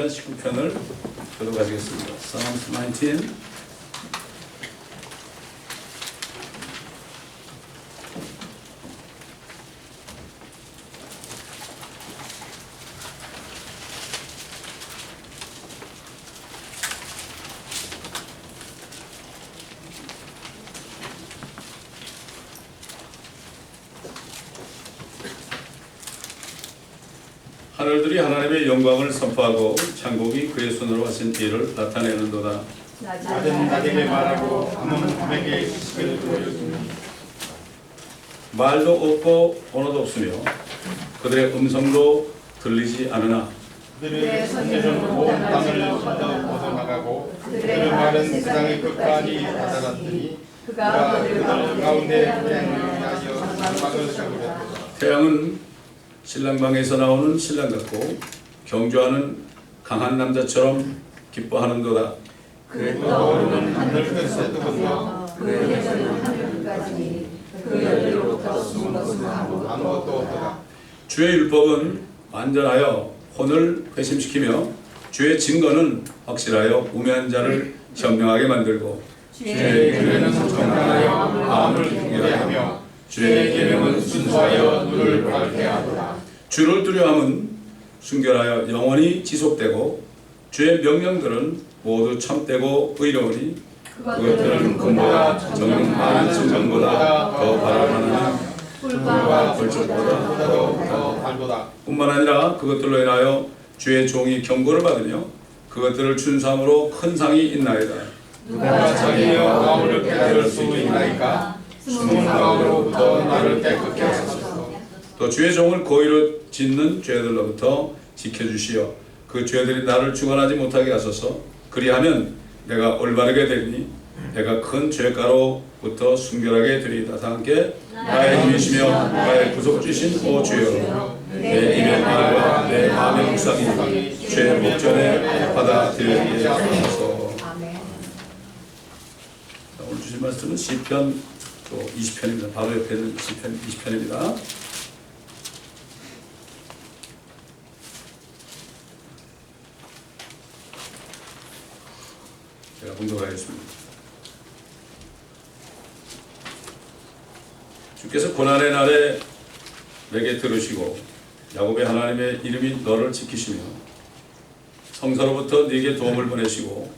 시편 19편을 교독하시겠습니다. Psalm 19. 하늘들이 하나님의 영광을 선포하고 창국이 그의 손으로 하신 일을 나타내는도다. 낮은 나에게 말하고 밤은 밤에게 지식을 보여주니 말도 없고 언어도 없으며 그들의 음성도 들리지 않으나 그들의 선녀는 온 땅을 건너 벗어나가고 그들의 말은 세상의 끝까지 다다랐더니 그가 그들 가운데 태양을 위하여 장막을 세우렸다. 태양은 신랑방에서 나오는 신랑 같고 경주하는 강한 남자처럼 기뻐하는도다. 그 떠오르는 하늘 끝에 뜨거워 그 내려는 하늘 끝까지 그 열기로부터 숨은 것은 아무것도 없더라. 주의 율법은 완전하여 혼을 회심시키며 주의 증거는 확실하여 우매한 자를 현명하게 만들고 주의 규례는 정당하여 마음을 경외하게 하며 주의 계명은 순수하여 눈을 밝게 하더라. 주를 두려움은 순결하여 영원히 지속되고 주의 명령들은 모두 참되고 의로우니 그것들은 금보다 정령 많은 정전보다 더 바랄만하며 꿀과 벌초보다 더 달도다. 뿐만 아니라 그것들로 인하여 주의 종이 경고를 받으며 그것들을 준수함으로 큰 상이 있나이다. 누가 자기의 마음을 깨달을 수 있나이까? 숨은 마음으로부터 나를 깨끗게 하소서. 또 주의 종을 고의로 짓는 죄들로부터 지켜주시어 그 죄들이 나를 주관하지 못하게 하소서. 그리하면 내가 올바르게 되니 내가 큰 죄가로부터 순결하게 되리이다. 다 함께 나의 힘이시며 나의 구속주신 오 주여 내 입의 말과 내 마음의 묵상이 주의 목전에 받아들이게 하소서. 오늘 주신 말씀은 시편 20편입니다. 바로 옆에 있는 시편 20편입니다. 제가 봉독하겠습니다. 주께서 고난의 날에 내게 들으시고 야곱의 하나님의 이름이 너를 지키시며 성서로부터 네게 도움을 보내시고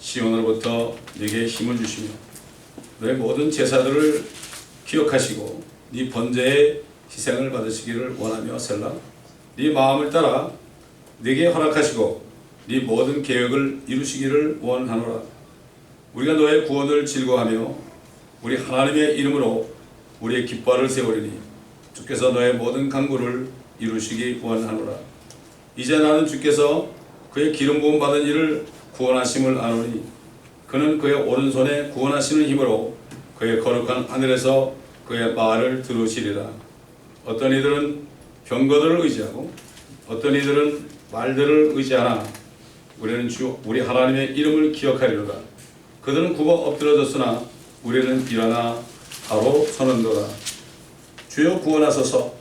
시온으로부터 네게 힘을 주시며 너의 모든 제사들을 기억하시고 네 번제의 희생을 받으시기를 원하며 셀라. 네 마음을 따라 네게 허락하시고 네 모든 계획을 이루시기를 원하노라. 우리가 너의 구원을 즐거워하며 우리 하나님의 이름으로 우리의 깃발을 세우리니 주께서 너의 모든 간구를 이루시기 원하노라. 이제 나는 주께서 그의 기름 부음 받은 이를 구원하심을 아노니 그는 그의 오른손에 구원하시는 힘으로 그의 거룩한 하늘에서 그의 말을 들으시리라. 어떤 이들은 병거들을 의지하고 어떤 이들은 말들을 의지하나 우리는 우리 하나님의 이름을 기억하리로다. 그들은 굽어 엎드러졌으나 우리는 일어나 바로 서는도다. 주여 구원하소서.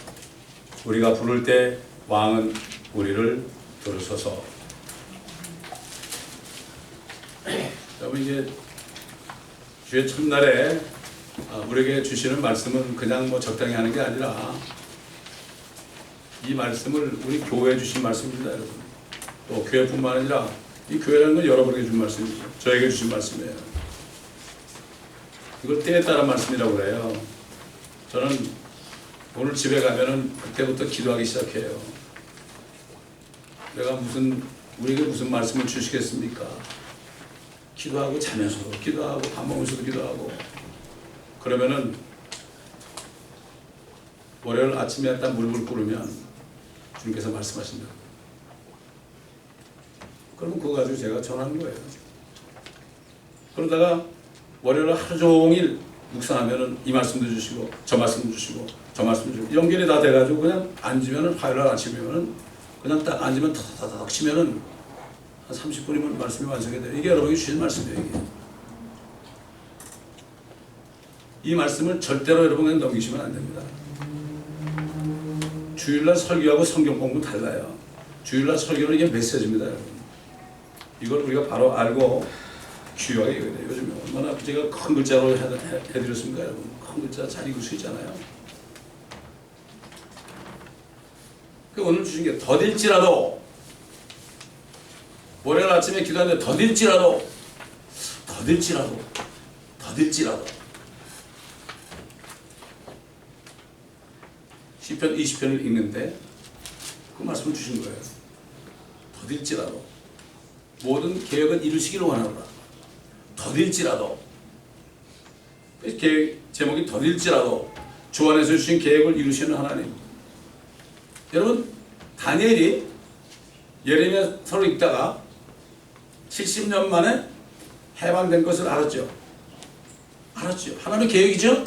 우리가 부를 때 왕은 우리를 들으소서. 여러분, 이제 주의 첫날에 우리에게 주시는 말씀은 그냥 적당히 하는 게 아니라 이 말씀을 우리 교회에 주신 말씀입니다, 여러분. 또 교회뿐만 아니라 이 교회라는 건 여러분에게 준 말씀이죠. 저에게 주신 말씀이에요. 이걸 때에 따라 말씀이라고 그래요. 저는 오늘 집에 가면은 그때부터 기도하기 시작해요. 내가 우리에게 무슨 말씀을 주시겠습니까? 기도하고 자면서도 기도하고 밥 먹으면서도 기도하고 그러면은 월요일 아침에 딱 물불 끓으면 주님께서 말씀하신다. 그러면 그거 가지고 제가 전하는 거예요. 그러다가 월요일 하루 종일 묵상하면은 이 말씀도 주시고 저 말씀도 주시고 저 말씀도 주시고 연결이 다 돼가지고 그냥 앉으면은 화요일 아침이면은 그냥 딱 앉으면 타닥타닥 치면은 한 30분이면 말씀이 완성이 돼요. 이게 여러분이 주신 말씀이에요. 이게. 이 말씀을 절대로 여러분 그냥 넘기시면 안 됩니다. 주일날 설교하고 성경 공부 달라요. 주일날 설교는 이게 메시지입니다, 여러분. 이걸 우리가 바로 알고 귀하게 읽어야 돼요. 요즘에 얼마나 제가 큰 글자로 해드렸습니까 여러분. 큰 글자 잘 읽을 수 있잖아요. 오늘 주신 게 더딜지라도, 월요일 아침에 기도하는데 더딜지라도 시편 20편을 읽는데 그 말씀을 주신 거예요. 더딜지라도 모든 계획은 이루시기를 원하노라. 더딜지라도, 계획 제목이 더딜지라도 주 안에서 주신 계획을 이루시는 하나님. 여러분, 다니엘이 예레미야서를 읽다가 70년 만에 해방된 것을 알았죠. 하나님의 계획이죠.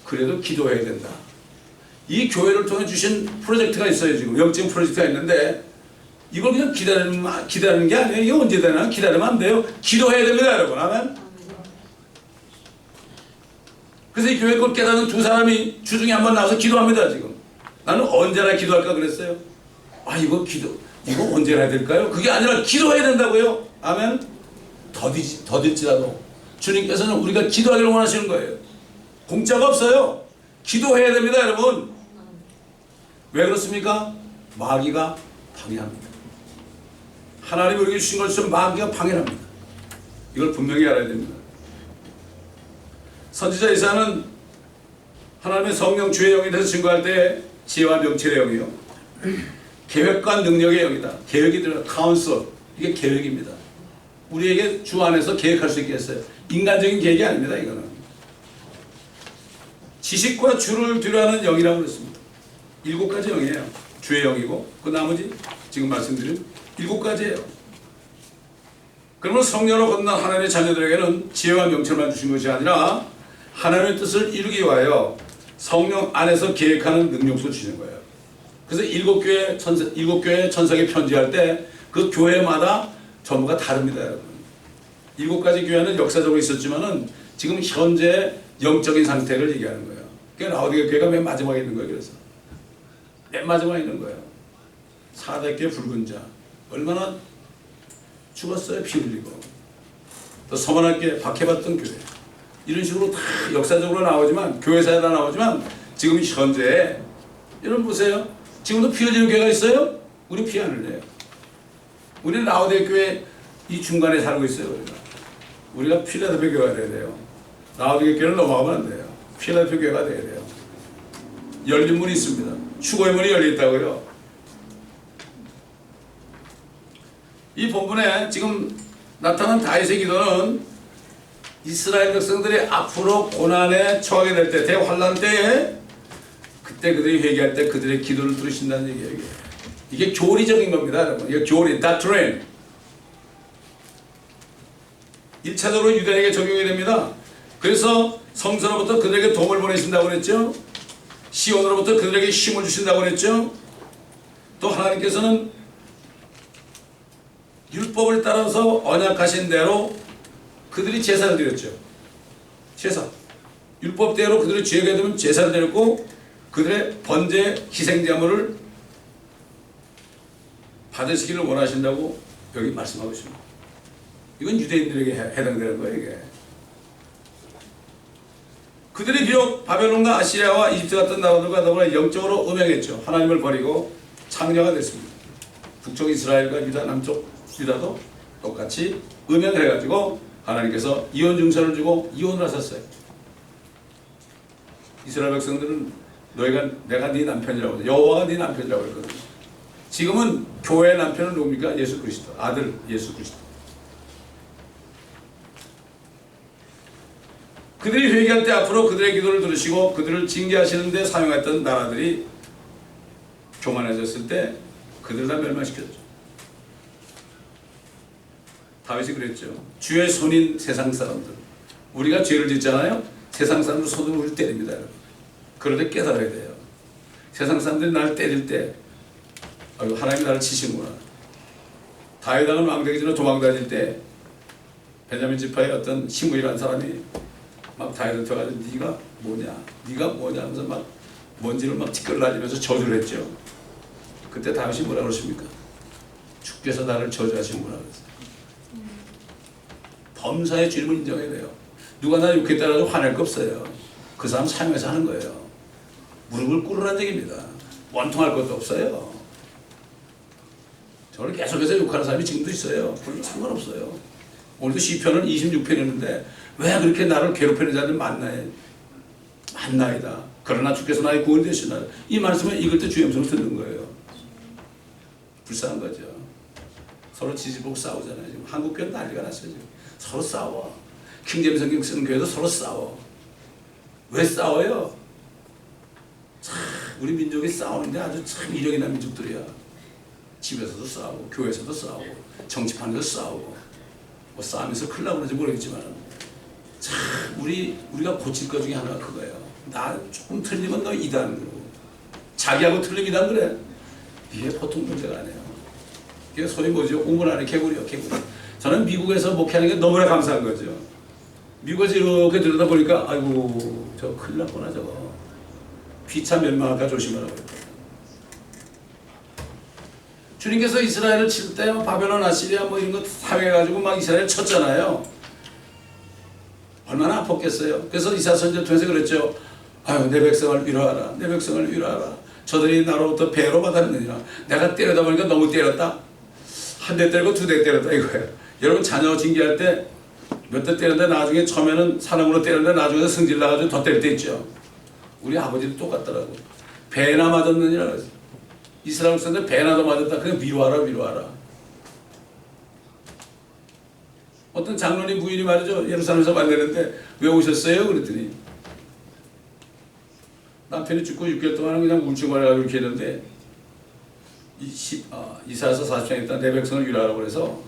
그래도 기도해야 된다. 이 교회를 통해 주신 프로젝트가 있어요. 지금 영적인 프로젝트가 있는데 이걸 그냥 기다리는 게 아니에요. 이게 언제 되나? 기다리면 안 돼요. 기도해야 됩니다, 여러분. 아멘. 그래서 이 교회 걸 깨닫는 두 사람이 주중에 한번 나와서 기도합니다. 지금 나는 언제나 기도할까 그랬어요. 이거 언제나 해야 될까요? 그게 아니라 기도해야 된다고요. 아멘. 더딜지라도 주님께서는 우리가 기도하기를 원하시는 거예요. 공짜가 없어요. 기도해야 됩니다, 여러분. 왜 그렇습니까? 마귀가 방해합니다. 하나님이 우리에게 주신 것처럼 마귀가 방해합니다. 이걸 분명히 알아야 됩니다. 선지자 이사야는 하나님의 성령 주의 영에 대해서 증거할 때 지혜와 명철의 영이요, 계획과 능력의 영이다. 계획이 들어가 카운슬, 이게 계획입니다. 우리에게 주 안에서 계획할 수 있게 했어요. 인간적인 계획이 아닙니다. 이거는 지식과 주를 두려워하는 영이라고 그랬습니다. 7가지 영이에요. 주의 영이고 그 나머지 지금 말씀드린 7가지예요. 그러면 성령으로 건넌 하나님의 자녀들에게는 지혜와 명철만 주신 것이 아니라 하나님의 뜻을 이루기 위하여 성령 안에서 계획하는 능력도 주시는 거예요. 그래서 7교회 천사에게 편지할 때 그 교회마다 전부가 다릅니다, 여러분. 7가지 교회는 역사적으로 있었지만은 지금 현재 영적인 상태를 얘기하는 거예요. 그러니까 라오디게 교회가 맨 마지막에 있는 거예요. 그래서 맨 마지막에 있는 거예요. 사대교회 붉은 자, 얼마나 죽었어요, 피 흘리고. 또 서만하게 박해받던 교회, 이런 식으로 다 역사적으로 나오지만, 교회사에 다 나오지만 지금 현재 여러분 보세요. 지금도 피 흘리는 교회가 있어요? 우리 피 안 흘려요. 우리는 라오디게 교회 이 중간에 살고 있어요. 우리가 필라델피아 교회가 돼야 돼요. 라오디게 교회를 넘어가면 안 돼요. 필라델피아 교회가 돼야 돼요. 열린 문이 있습니다. 휴거의 문이 열려 있다고요. 이 본문에 지금 나타난 다윗의 기도는 이스라엘 백성들이 앞으로 고난에 처하게 될 때, 대환란 때에 그때 그들이 회개할 때 그들의 기도를 들으신다는 얘기예요. 이게 교리적인 겁니다, 여러분. 이게 교리, doctrine. 1차적으로 유대인에게 적용이 됩니다. 그래서 성서로부터 그들에게 도움을 보내신다고 그랬죠. 시온으로부터 그들에게 힘을 주신다고 그랬죠. 또 하나님께서는 율법을 따라서 언약하신 대로 그들이 제사를 드렸죠. 제사. 율법대로 그들이 죄가 되면 제사를 드렸고 그들의 번제 희생제물을 받으시기를 원하신다고 여기 말씀하고 있습니다. 이건 유대인들에게 해당되는 거예요. 이게. 그들이 비록 바벨론과 아시리아와 이집트 같은 나라들과 더불어 영적으로 음행했죠. 하나님을 버리고 창녀가 됐습니다. 북쪽 이스라엘과 유다, 남쪽 유다도 똑같이 음행을 해가지고 하나님께서 이혼 증서를 주고 이혼을 하셨어요. 이스라엘 백성들은 내가 네 남편이라고, 여호와가 네 남편이라고 했거든요. 지금은 교회의 남편은 누굽니까? 예수 그리스도, 아들 예수 그리스도. 그들이 회개할 때 앞으로 그들의 기도를 들으시고 그들을 징계하시는 데 사용했던 나라들이 교만해졌을 때 그들을 다 멸망시켰죠. 다윗이 그랬죠. 주의 손인 세상 사람들. 우리가 죄를 짓잖아요. 세상 사람들 손으로 우리를 때립니다. 그럴 때 깨달아야 돼요. 세상 사람들이 나를 때릴 때 하나님이 나를 치시는구나. 다윗 왕은 왕되기 전에 도망다닐 때 베냐민 지파의 어떤 시므이라는 사람이 막 다윗한테 가서 네가 뭐냐 하면서 막 먼지를 막 티끌날리면서 저주를 했죠. 그때 다윗이 뭐라 그러십니까? 주께서 나를 저주하시는구나 그랬어요. 범사의 주님을 인정해야 돼요. 누가 나 욕했다고 화낼 거 없어요. 그 사람 사용해서 하는 거예요. 무릎을 꿇으라는 얘기입니다. 원통할 것도 없어요. 저를 계속해서 욕하는 사람이 지금도 있어요. 별로 상관없어요. 오늘도 시편은 26편이었는데 왜 그렇게 나를 괴롭히는 자들 만나이다. 그러나 주께서 나의 구원이 되시나. 이 말씀을 읽을 때 주의 음성을 듣는 거예요. 불쌍한 거죠. 서로 지지보고 싸우잖아요. 지금 한국 교회는 난리가 났어요. 지금. 서로 싸워. 킹제임스 성경 쓰는 교회도 서로 싸워. 왜 싸워요? 참 우리 민족이 싸우는데 아주 참 이력이 난 민족들이야. 집에서도 싸우고 교회에서도 싸우고 정치판에서 싸우고 뭐 싸우면서 큰일 나고 그런지 모르겠지만 참 우리가 고칠 것 중에 하나가 그거예요. 나 조금 틀리면 너 이단 그러고 자기하고 틀리면 이단 그래. 이게 보통 문제가 아니에요. 이게 소위 뭐죠? 우물 안에 개구리요, 개구리. 저는 미국에서 목회하는 게 너무나 감사한 거죠. 미국에서 이렇게 들여다보니까 아이고 저 큰일 났구나 저거. 피차 멸망할까 조심하라고 했거든요. 주님께서 이스라엘을 칠 때 바벨론, 아시리아 뭐 이런 거 사용해가지고 막 이스라엘 쳤잖아요. 얼마나 아팠겠어요. 그래서 이사야 선지자를 통해서 그랬죠. 아유 내 백성을 위로하라. 내 백성을 위로하라. 저들이 나로부터 배로 받았느니라. 내가 때리다 보니까 너무 때렸다. 한 대 때리고 두 대 때렸다 이거예요. 여러분 자녀 징계할 때 몇 대 때렸는데 나중에 처음에는 사랑으로 때렸는데 나중에 승질 나가지고 더 때릴 때 있죠. 우리 아버지도 똑같더라고. 배나 맞았느니라 그랬어. 이스라엘 백성들 배나도 맞았다. 그냥 위로하라 위로하라. 어떤 장로님 부인이 말이죠. 예루살렘에서 만나는데 왜 오셨어요? 그랬더니 남편이 죽고 6개월 동안 그냥 우울증을 하고 이렇게 했는데 이사야서 40장에 있다 내 백성을 위로하라고 그래서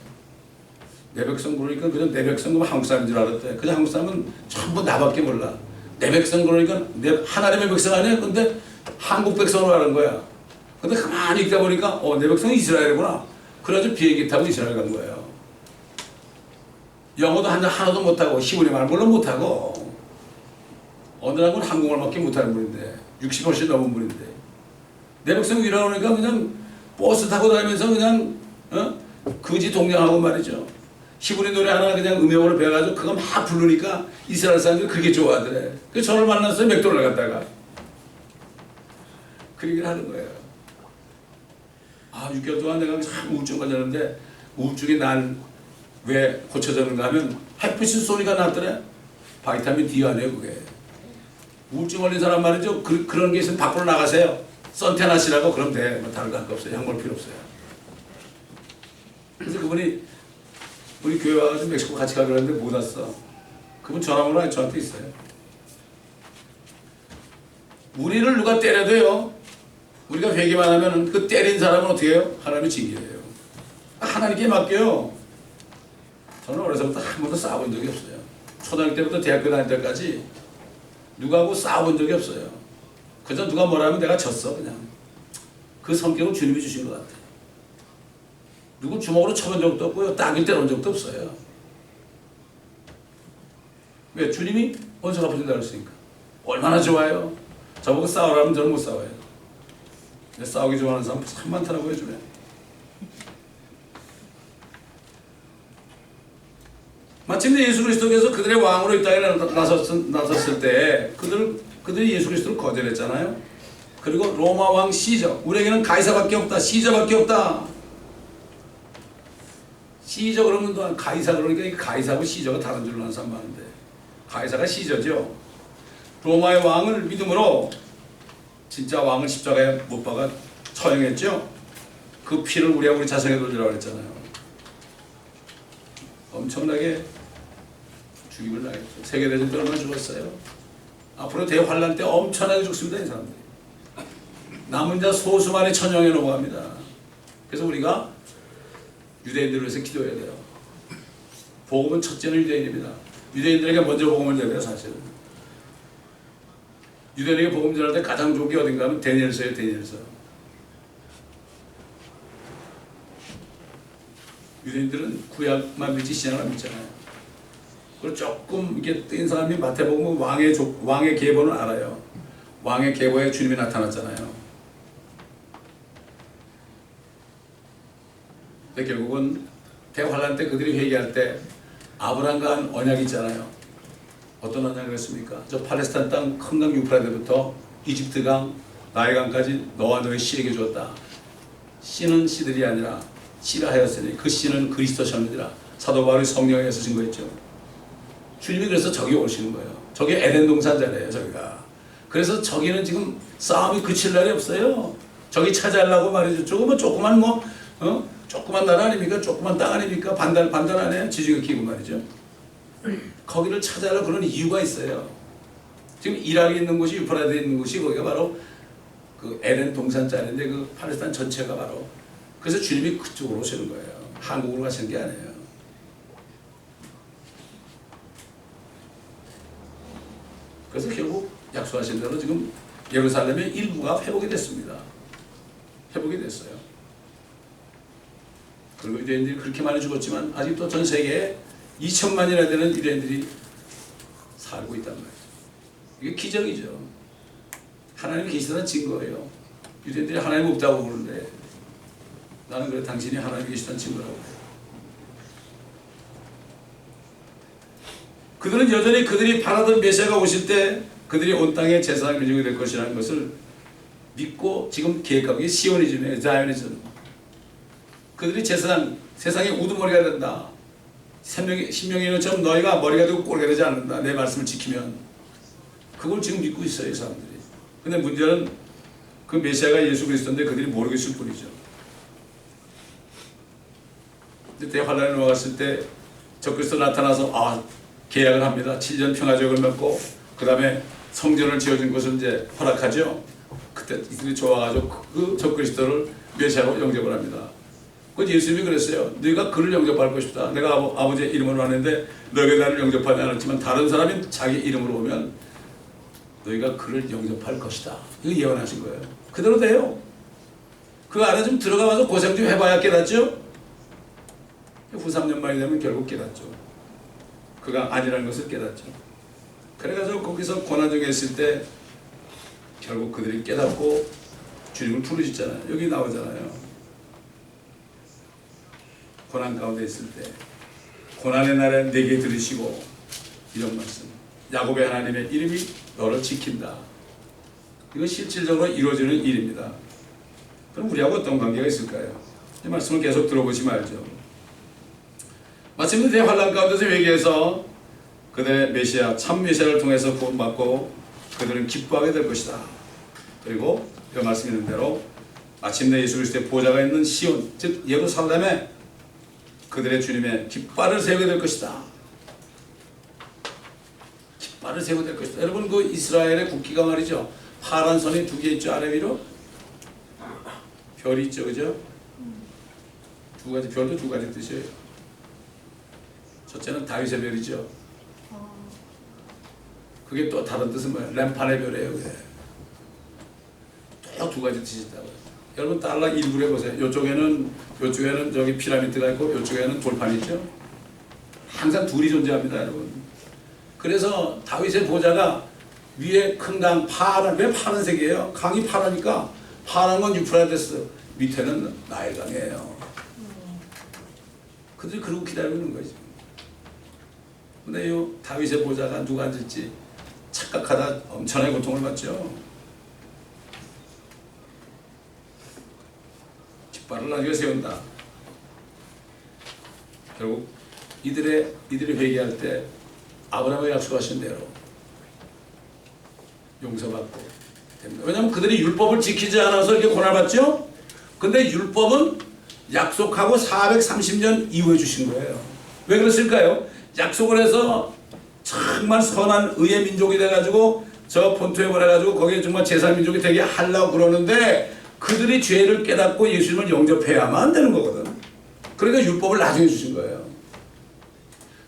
내 백성 그러니까 그냥 내 백성 그러면 한국 사람인 줄 알았대. 그냥 한국 사람은 전부 나밖에 몰라. 내 백성 그러니까 내 하나님의 백성 아니야? 근데 한국 백성으로 하는 거야. 근데 가만히 있다 보니까 내 백성은 이스라엘이구나. 그래가지고 비행기 타고 이스라엘 간 거예요. 영어도 하나도 못하고 히브리 말 물론 못하고 어느 날은 한국말밖에 못하는 분인데 60훨씬 넘은 분인데 내 백성 위로하니까 그냥 버스 타고 다니면서 그냥 거지 동냥하고 말이죠. 히브리 노래 하나 그냥 음역으로 배워가지고 그거 막 부르니까 이스라엘 사람들이 그렇게 좋아하더래. 그래서 저를 만났어요. 맥도날드 갔다가 그 얘기를 하는 거예요. 6개월 동안 내가 참 우울증 걸렸는데 우울증이 난 왜 고쳐졌는가 하면 햇빛 소리가 났더래. 바이타민 D 아니에요 그게. 우울증 걸린 사람 말이죠. 그런 게 있으면 밖으로 나가세요. 선탠 하시라고 그럼 돼. 뭐 다른 거 할 거 없어요. 약 먹을 필요 없어요. 그래서 그분이 우리 교회 와서 멕시코 같이 가기로 했는데 못 왔어. 그분 전화번호가 저한테 있어요. 우리를 누가 때려도요. 우리가 회개만 하면 그 때린 사람은 어떻게 해요? 하나님의 징계예요. 하나님께 맡겨요. 저는 어려서부터 한 번도 싸워본 적이 없어요. 초등학교 때부터 대학교 다닐 때까지 누구하고 싸워본 적이 없어요. 그저 누가 뭐라 하면 내가 졌어 그냥. 그 성격은 주님이 주신 것 같아요. 누구 주먹으로 쳐본 적도 없고요. 따귀 때려본 적도 없어요. 왜? 주님이 원수 갚아준다고 했으니까. 얼마나 좋아요. 저보고 싸우라면 저는 못 싸워요. 싸우기 좋아하는 사람 참 많더라고요 요즘에. 마침내 예수 그리스도께서 그들의 왕으로 이 땅에 나섰을 때 그들이 예수 그리스도를 거절했잖아요. 그리고 로마 왕 시저, 우리에게는 가이사밖에 없다. 시저밖에 없다. 시저 그러면 또 가이사 그러니까 가이사하고 시저가 다른 줄로 아는 사람 많은데 가이사가 시저죠. 로마의 왕을 믿음으로 진짜 왕을 십자가에 못 박아 처형했죠. 그 피를 우리 자손에 돌리라고 했잖아요. 엄청나게 죽임을 당했죠. 세계대전 때 얼마나 죽었어요. 앞으로 대환란 때 엄청나게 죽습니다. 이 사람들이. 남은 자 소수만이 천형에 넘어갑니다. 그래서 우리가 유대인들을 위해서 기도해야 돼요. 복음은 첫째는 유대인입니다. 유대인들에게 먼저 복음을 전해요. 사실은. 유대인에게 복음 전할 때 가장 좋은 게 어딘가 하면 다니엘서예요. 다니엘서. 유대인들은 구약만 믿지 신약을 믿잖아요. 그리고 조금 이게 뜬 사람이 마태복음 왕의 계보는 알아요. 왕의 계보에 주님이 나타났잖아요. 근데 결국은 대환란 때 그들이 회개할 때 아브라함과 한 언약이 있잖아요. 어떤 언약이었습니까? 저 팔레스타인 땅 큰 강 유프라데부터 이집트 강, 나일강까지 너와 너의 씨에게 주었다. 씨는 씨들이 아니라 씨라 하였으니 그 씨는 그리스도 셔니라. 사도 바울이 성령에서 증거했죠. 주님이 그래서 저기 오시는 거예요. 저기 에덴 동산자래요. 저기가. 그래서 저기는 지금 싸움이 그칠 날이 없어요. 저기 차지하려고 말이죠. 조금은 조그만 조그만 나라 아닙니까? 조그만 땅 아닙니까? 반달 안에 지중해 끼고 말이죠. 거기를 찾아가려고 그런 이유가 있어요. 지금 이락에 있는 곳이 유프라데에 있는 곳이 거기가 바로 그 에덴 동산자리인데 그 팔레스타인 전체가 바로 그래서 주님이 그쪽으로 오시는 거예요. 한국으로 가시는 게 아니에요. 그래서 결국 약속하신 대로 지금 예루살렘의 일부가 회복이 됐습니다. 회복이 됐어요. 그리고 유대인들이 그렇게 많이 죽었지만 아직도 전 세계에 2천만이나 되는 유대인들이 살고 있단 말이죠. 이게 기적이죠. 하나님이 계시다는 증거예요. 유대인들이 하나님 없다고 그러는데 나는 그래 당신이 하나님이 계시다는 증거라고 해요. 그들은 여전히 그들이 바라던 메시아가 오실 때 그들이 온 땅에 제사장 민족이 될 것이라는 것을 믿고 지금 계획하고 이게 시오니즘이에요. 자이오니즘. 그들이 제사장, 세상에 우두머리가 된다. 신명기는처럼 너희가 머리가 되고 꼬리가 되지 않는다. 내 말씀을 지키면. 그걸 지금 믿고 있어요. 이 사람들이. 근데 문제는 그 메시아가 예수 그리스도인데 그들이 모르고 있을 뿐이죠. 근데 대환란에 넘어갔을 때 적그리스도 나타나서 계약을 합니다. 7년 평화적을 맺고 그 다음에 성전을 지어준 것을 이제 허락하죠. 그때 이들이 좋아가지고 그 적그리스도를 메시아로 영접을 합니다. 그 예수님이 그랬어요. 너희가 그를 영접할 것이다. 내가 아버지의 이름으로 왔는데 너희가 나를 영접하지 않았지만 다른 사람이 자기 이름으로 오면 너희가 그를 영접할 것이다. 이거 예언하신 거예요. 그대로 돼요. 그 안에 좀 들어가서 고생 좀 해봐야 깨닫죠. 후 3년 만이 되면 결국 깨닫죠. 그가 아니라는 것을 깨닫죠. 그래가지고 거기서 고난 중에 있을 때 결국 그들이 깨닫고 주님을 부르셨잖아요. 여기 나오잖아요. 고난 가운데 있을 때 고난의 날에 내게 들으시고 이런 말씀. 야곱의 하나님의 이름이 너를 지킨다. 이건 실질적으로 이루어지는 일입니다. 그럼 우리하고 어떤 관계가 있을까요? 이 말씀을 계속 들어보시면 알죠. 마침내 대환란 가운데서 회개해서 그들의 메시아, 참 메시아를 통해서 구원받고 그들은 기뻐하게 될 것이다. 그리고 이 말씀 있는 대로 마침내 예수 그리스도의 보좌가 있는 시온, 즉 예루살렘에 그들의 주님의 깃발을 세우게 될 것이다. 깃발을 세우게 될 것이다. 여러분 그 이스라엘의 국기가 말이죠. 파란 선이 2개 있죠. 아래 위로 별이 있죠. 그죠? 두 가지, 별도 2가지 뜻이에요. 첫째는 다윗의 별이죠. 그게 또 다른 뜻은 뭐예요? 램판의 별이에요. 그게. 또 2가지 뜻이 있다고요. 여러분 달러 일부를 해보세요. 요쪽에는 저기 피라미드가 있고 요쪽에는 돌판이 있죠. 항상 둘이 존재합니다. 여러분. 그래서 다윗의 보좌가 위에 큰 강 파란, 왜 파란색이에요? 강이 파라니까 파란 건 유프라데스, 밑에는 나일강이에요. 그들이 그러고 기다리고 있는 거죠. 근데 이 다윗의 보좌가 누가 앉을지 착각하다 엄청나게 고통을 받죠. 깃발을 나중에 세운다. 결국 이들이 회개할 때 아브라함이 약속하신 대로 용서받고 됩니다. 왜냐하면 그들이 율법을 지키지 않아서 이렇게 고난받죠. 근데 율법은 약속하고 430년 이후에 주신 거예요. 왜 그랬을까요? 약속을 해서 정말 선한 의의 민족이 돼가지고 저 본토에 보내가지고 거기에 정말 제사 민족이 되게 하려고 그러는데 그들이 죄를 깨닫고 예수님을 영접해야만 되는 거거든. 그러니까 율법을 나중에 주신 거예요.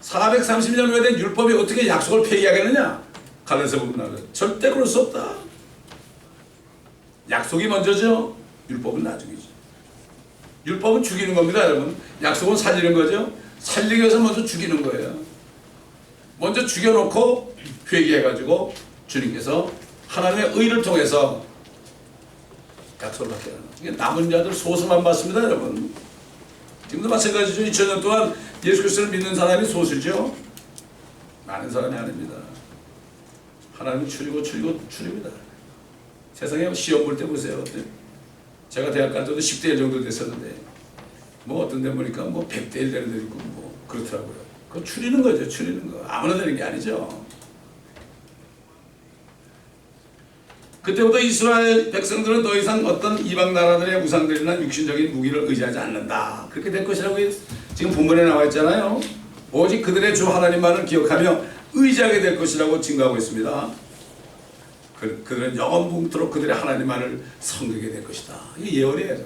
430년 후에 된 율법이 어떻게 약속을 폐기하겠느냐? 갈라디아서 보면 나와요. 절대 그럴 수 없다. 약속이 먼저죠. 율법은 나중이죠. 율법은 죽이는 겁니다, 여러분. 약속은 살리는 거죠. 살리기 위해서 먼저 죽이는 거예요. 먼저 죽여놓고 회개해가지고 주님께서 하나님의 의를 통해서 약속을 받게 하는 거예요. 남은 자들 소수만 받습니다, 여러분. 지금도 마찬가지죠. 2000년 동안 예수 그리스도를 믿는 사람이 소수죠. 많은 사람이 아닙니다. 하나님은 줄이고다. 세상에 시험 볼 때 보세요. 제가 대학 갈 때도 10대 1 정도 됐었는데 뭐 어떤 데 보니까 뭐 100대 1 되는 데 있고 뭐 그렇더라고요. 그거 줄이는 거죠. 줄이는 거. 아무나 되는 게 아니죠. 그때부터 이스라엘 백성들은 더 이상 어떤 이방 나라들의 우상들이나 육신적인 무기를 의지하지 않는다. 그렇게 될 것이라고 지금 본문에 나와 있잖아요. 오직 그들의 주 하나님만을 기억하며 의지하게 될 것이라고 증거하고 있습니다. 그들은 영원토록 그들의 하나님만을 섬기게 될 것이다. 이게 예언이에요.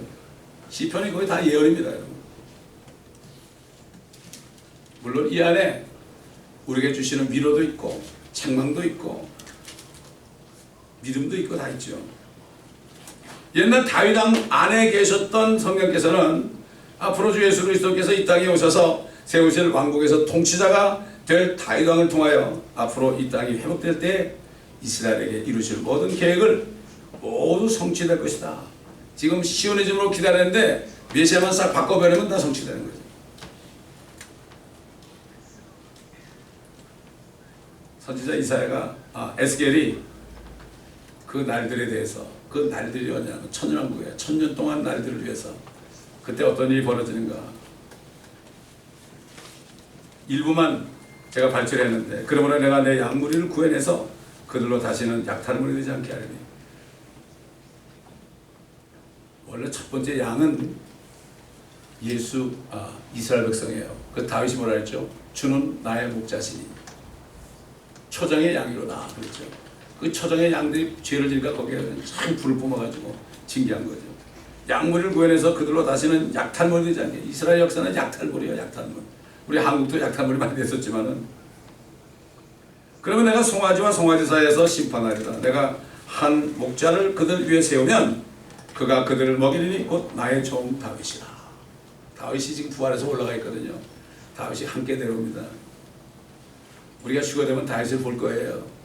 시편이 거의 다 예언입니다. 물론 이 안에 우리에게 주시는 위로도 있고 책망도 있고 믿음도 있고 다 있죠. 옛날 다윗 왕 안에 계셨던 성령께서는 앞으로 주 예수 그리스도께서 이 땅에 오셔서 세우실 왕국에서 통치자가 될 다윗 왕을 통하여 앞으로 이 땅이 회복될 때 이스라엘에게 이루실 모든 계획을 모두 성취될 것이다. 지금 시오니즘으로 기다리는데 메시아만 싹 바꿔버리면 다 성취되는 거죠. 선지자 이사야가 에스겔이 그 날들에 대해서, 그 날들이 뭐냐면 천년왕국이에요. 1000년 동안 날들을 위해서 그때 어떤 일이 벌어지는가 일부만 제가 발표했는데, 그러므로 내가 내 양무리를 구해내서 그들로 다시는 약탈물이 되지 않게 하리니. 원래 첫 번째 양은 이스라엘 백성이에요. 그 다윗이 뭐라 했죠? 주는 나의 목자시니 초장의 양이로다 그랬죠. 그 초장의 양들이 죄를 지니까 거기에 참 불을 뿜어가지고 징계한 거죠. 양무리를 구해내서 그들로 다시는 약탈물이 되지 않게. 이스라엘 역사는 약탈물이에요. 약탈물. 우리 한국도 약탈물이 많이 됐었지만은, 그러면 내가 송아지와 송아지 사이에서 심판하리라. 내가 한 목자를 그들 위에 세우면 그가 그들을 먹이리니 곧 나의 종 다윗이라. 다윗이 지금 부활해서 올라가 있거든요. 다윗이 함께 내려옵니다. 우리가 휴가되면 다윗을 볼 거예요.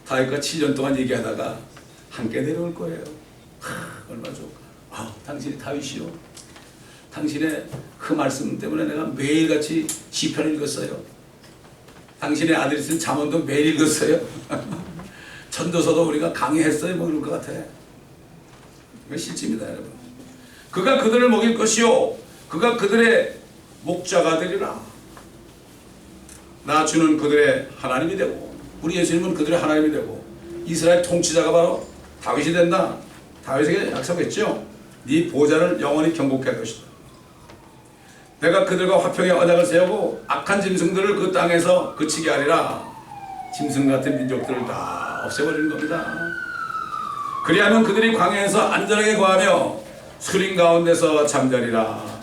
다윗과 7년 동안 얘기하다가 함께 내려올 거예요. 얼마나 좋을까. 당신이 다윗이요. 당신의 그 말씀 때문에 내가 매일같이 시편을 읽었어요. 당신의 아들이 쓴 잠언도 매일 읽었어요. 전도서도 우리가 강의했어요. 뭐 이럴 것 같아. 이거 실제입니다, 여러분. 그가 그들을 먹일 것이요 그가 그들의 목자가 되리라. 나 주는 그들의 하나님이 되고, 우리 예수님은 그들의 하나님이 되고, 이스라엘 통치자가 바로 다윗이 된다. 다윗에게 약속했죠. 네 보좌를 영원히 경복해 할 것이다. 내가 그들과 화평의 언약을 세우고 악한 짐승들을 그 땅에서 그치게 하리라. 짐승 같은 민족들을 다 없애버리는 겁니다. 그리하면 그들이 광야에서 안전하게 거하며 수린 가운데서 잠자리라.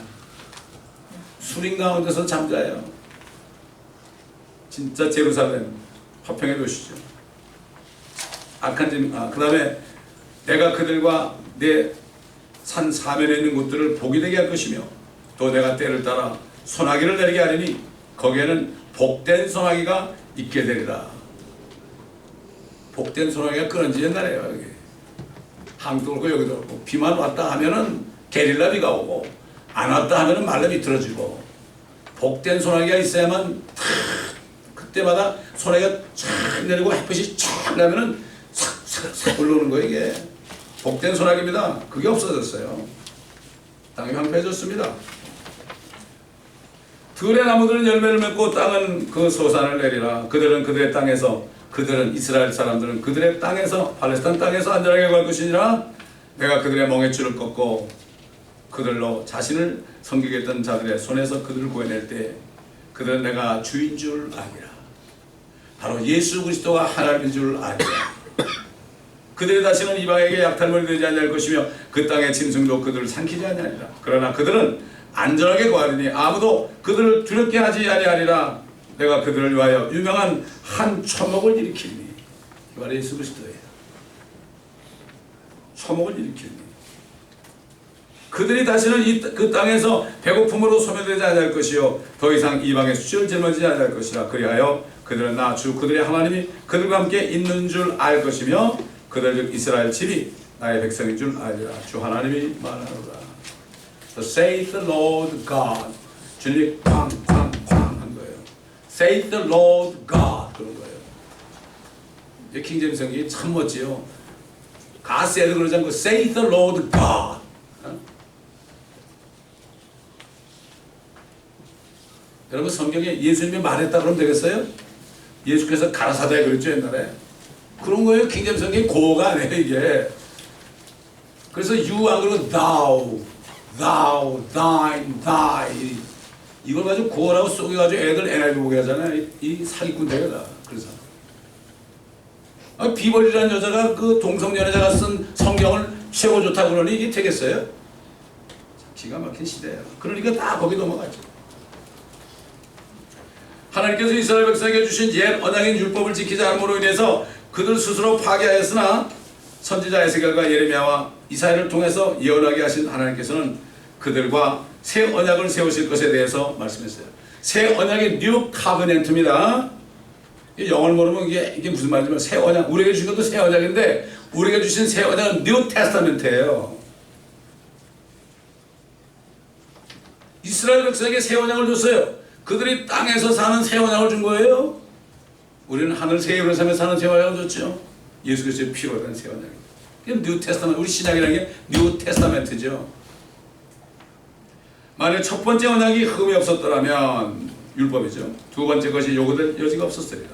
수린 가운데서 잠자요. 진짜 제루살렘 화평의 도시죠. 악한 짐, 그 다음에 내가 그들과 내 산 사면에 있는 곳들을 복이 되게 할 것이며, 또 내가 때를 따라 소나기를 내리게 하리니 거기에는 복된 소나기가 있게 되리라. 복된 소나기가 그런지 옛날에요. 여기 한국도 그렇고 여기도 그렇고, 비만 왔다 하면은 게릴라 비가 오고, 안 왔다 하면은 말로 비틀어지고, 복된 소나기가 있어야만 그때마다 소나기가 쫙 내리고 햇빛이 쫙 나면은 싹 올라오는 거예요. 이게 복된 소나기입니다. 그게 없어졌어요. 땅이 황폐해졌습니다. 들의 나무들은 열매를 맺고 땅은 그 소산을 내리라. 그들은 그들의 땅에서, 그들은 이스라엘 사람들은 그들의 땅에서, 팔레스타인 땅에서 안전하게 갈 것이니라. 내가 그들의 멍에줄을 꺾고 그들로 자신을 섬기겠던 자들의 손에서 그들을 구해낼 때 그들은 내가 주인 줄 아니라. 바로 예수 그리스도가 하나님인 줄 아니라. 그들이 다시는 이방에게 약탈물이 되지 아니할 것이며 그 땅의 짐승도 그들을 삼키지 아니하리라. 그러나 그들은 안전하게 거하리니 아무도 그들을 두렵게 하지 아니하리라. 내가 그들을 위하여 유명한 한 초목을 일으키니. 이 말이 예수 그리스도예요. 초목을 일으키니 그들이 다시는 그 땅에서 배고픔으로 소멸되지 아니할 것이요 더 이상 이방의 수치를 짊어지지 아니할 것이라. 그리하여 그들은 나 주 그들의 하나님이 그들과 함께 있는 줄 알 것이며 그들 즉 이스라엘 집이 나의 백성인 줄 알리라. 주 하나님이 말하노라. So saith the Lord God. 주님이 꽝꽝 Saith the Lord God 그런 거예요. 이 킹제임스 성경이 참 멋지요. God said 그러지 않고 Saith the Lord God. 여러분 성경에 예수님이 말했다 그러면 되겠어요? 예수께서 가라사대 그랬죠 옛날에. 그런 거예요. 킹제임스 성경이 고가 아니에요 이게. 그래서 you 안 그러고 thou, thine, thy 이걸 가지고 고어라고 쏘개가지고 애들 NIV 보게 하잖아요. 이 사기꾼들이야 다. 그래서 비벌이라는 여자가 그 동성연애자가 쓴 성경을 최고 좋다 그러니 이게 되겠어요? 기가 막힌 시대예요. 그러니까 다 거기 넘어가죠. 하나님께서 이스라엘 백성에게 주신 옛 언약인 율법을 지키지 않음으로 인해서 그들 스스로 파괴하였으나 선지자 에스겔과 예레미야와 이사야를 통해서 예언하게 하신 하나님께서는 그들과 새 언약을 세우실 것에 대해서 말씀했어요. 새 언약이 New Covenant입니다. 영어를 모르면 이게 무슨 말이냐면 새 언약, 우리에게 주신 것도 새 언약인데 우리에게 주신 새 언약은 New Testament예요. 이스라엘 백성에게 새 언약을 줬어요. 그들이 땅에서 사는 새 언약을 준 거예요. 우리는 하늘 새 예루살렘에 사는 새 언약을 줬죠. 예수 그리스도의 피로 된 새 언약입니다. 뉴 테스타멘트, 우리 신약이라는 게 뉴 테스타멘트죠. 만약 첫 번째 언약이 흠이 없었더라면 율법이죠. 두 번째 것이 요구될 여지가 없었습니다.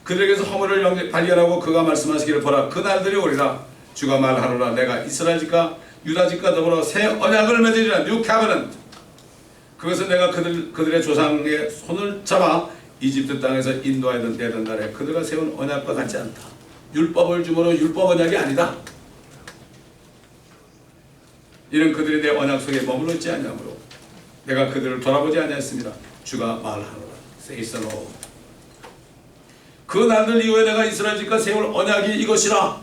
그들에게서 허물을 발견하고 그가 말씀하시기를 보라 그 날들이 오리라 주가 말하노라 내가 이스라엘 집과 유다 집과 더불어 새 언약을 맺으리라 뉴 카버넌트 그것은 내가 그들의 조상의 손을 잡아 이집트 땅에서 인도하던 내던 날에 그들과 세운 언약과 같지 않다. 율법을 주므로 율법 언약이 아니다. 이는 그들이 내 언약 속에 머물러 있지 아니하므로 내가 그들을 돌아보지 아니하였습니다. 주가 말하노라. Says the Lord. 그 날들 이후에 내가 이스라엘 집과 세울 언약이 이것이라.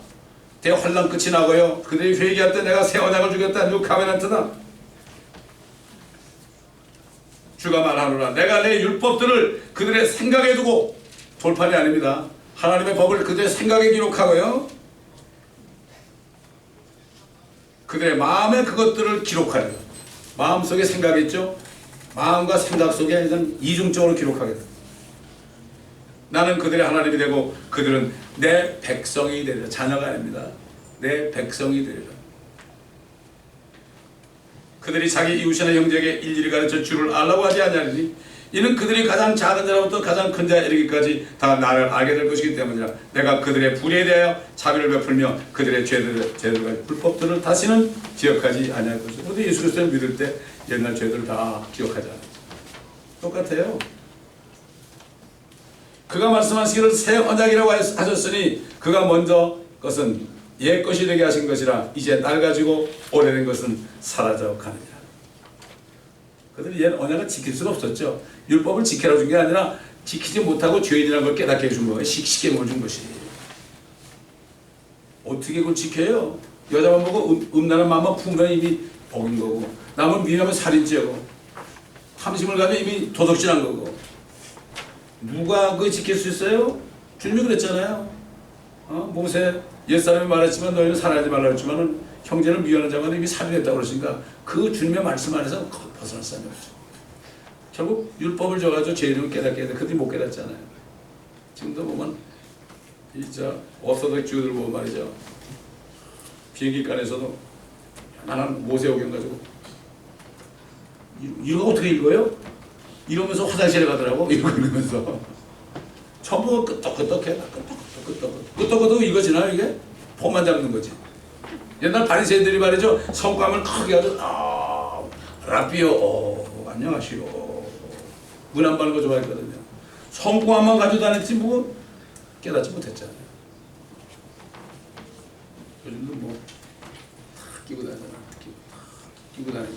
대환란 끝이 나고요. 그들이 회개할 때 내가 새 언약을 주겠다. 뉴 카베넌트다. 주가 말하노라. 내가 내 율법들을 그들의 생각에 두고 돌판이 아닙니다. 하나님의 법을 그들의 생각에 기록하고요. 그들의 마음에 그것들을 기록하려. 마음속에 생각이 있죠. 마음과 생각 속에 이중적으로 기록하게 됩니다. 나는 그들의 하나님이 되고 그들은 내 백성이 되리라. 자녀가 아닙니다. 내 백성이 되리라. 그들이 자기 이웃이나 형제에게 일일이 가르쳐 주를 알라고 하지 아니하리니 이는 그들이 가장 작은 자로부터 가장 큰 자에 이르기까지 다 나를 알게 될 것이기 때문이라. 내가 그들의 불의에 대하여 자비를 베풀며 그들의 죄들과 불법들을 다시는 기억하지 아니할 것이다. 그런데 예수 그리스도를 믿을 때 옛날 죄들을 다 기억하지 않아요. 똑같아요. 그가 말씀하시기를 새 언약이라고 하셨으니 그가 먼저 것은 옛 것이 되게 하신 것이라 이제 낡아지고 오래된 것은 사라져 가느니라. 그들이 옛 언약을 지킬 수가 없었죠. 율법을 지키라고 준 게 아니라 지키지 못하고 죄인이라는 걸 깨닫게 해준 거예요. 십계명을 준 것이. 어떻게 그걸 지켜요? 여자만 보고 음란한 마음만 품으면 이미 복인 거고 남을 미워하면 살인죄고 탐심을 가면 이미 도덕질한 거고 누가 그거 지킬 수 있어요? 주님이 그랬잖아요. 모세 옛사람이 말했지만 너희는 살아야지 말라 했지만 형제를 미워하는 자가 이미 살인했다고 그러시니까 그 주님의 말씀 안에서 벗어날 사람이 없죠. 결국 율법을 줘가지고 죄인을 깨닫게 해야 돼. 그들이 못 깨닫잖아요. 지금도 보면 어서덕 주들 보면 말이죠. 비행기간에서도 나는 모세오경 가지고 이거 어떻게 읽어요? 이러면서 화장실에 가더라고. 이러면서 전부 끄떡끄떡해. 끄떡끄떡 이거지나요 이게? 폼만 잡는 거지. 옛날 바리새인들이 말이죠. 성과음을 크게 하죠. 라비오 안녕하시오. 문 안 바는 거 좋아했거든요. 성공함만 가지고 다녔지 뭐 깨닫지 못했잖아요. 요즘도 뭐 다 끼고 다니잖아. 끼고 다니고.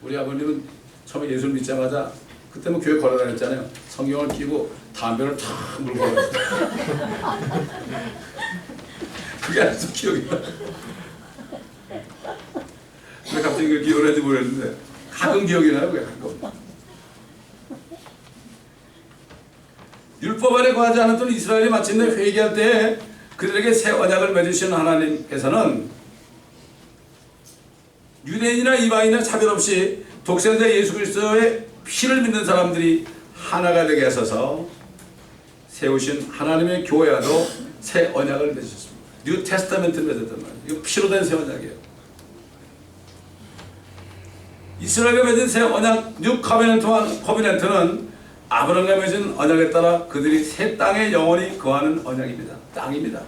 우리 아버님은 처음에 예수를 믿자마자 그때 뭐 교회 걸어 다녔잖아요. 성경을 끼고 담배를 탁 물고 가셨어요. 그게 아직도 기억이 나. 왜 갑자기 그 기억을 했는지 모르겠는데 가끔 기억이 나요. 왜 가끔. 율법 안에 거하지 않았던 이스라엘이 마침내 회개할 때 그들에게 새 언약을 맺으신 하나님께서는 유대인이나 이방인이나 차별 없이 독생자 예수 그리스도의 피를 믿는 사람들이 하나가 되게 하셔서 세우신 하나님의 교회와도 새 언약을 맺으셨습니다. 뉴 테스타멘트를 맺었단 말이에요. 이거 피로 된 새 언약이에요. 이스라엘과 맺은 새 언약 뉴 커비넌트는 아브라함과 맺은 언약에 따라 그들이 새 땅에 영원히 거하는 언약입니다. 땅입니다.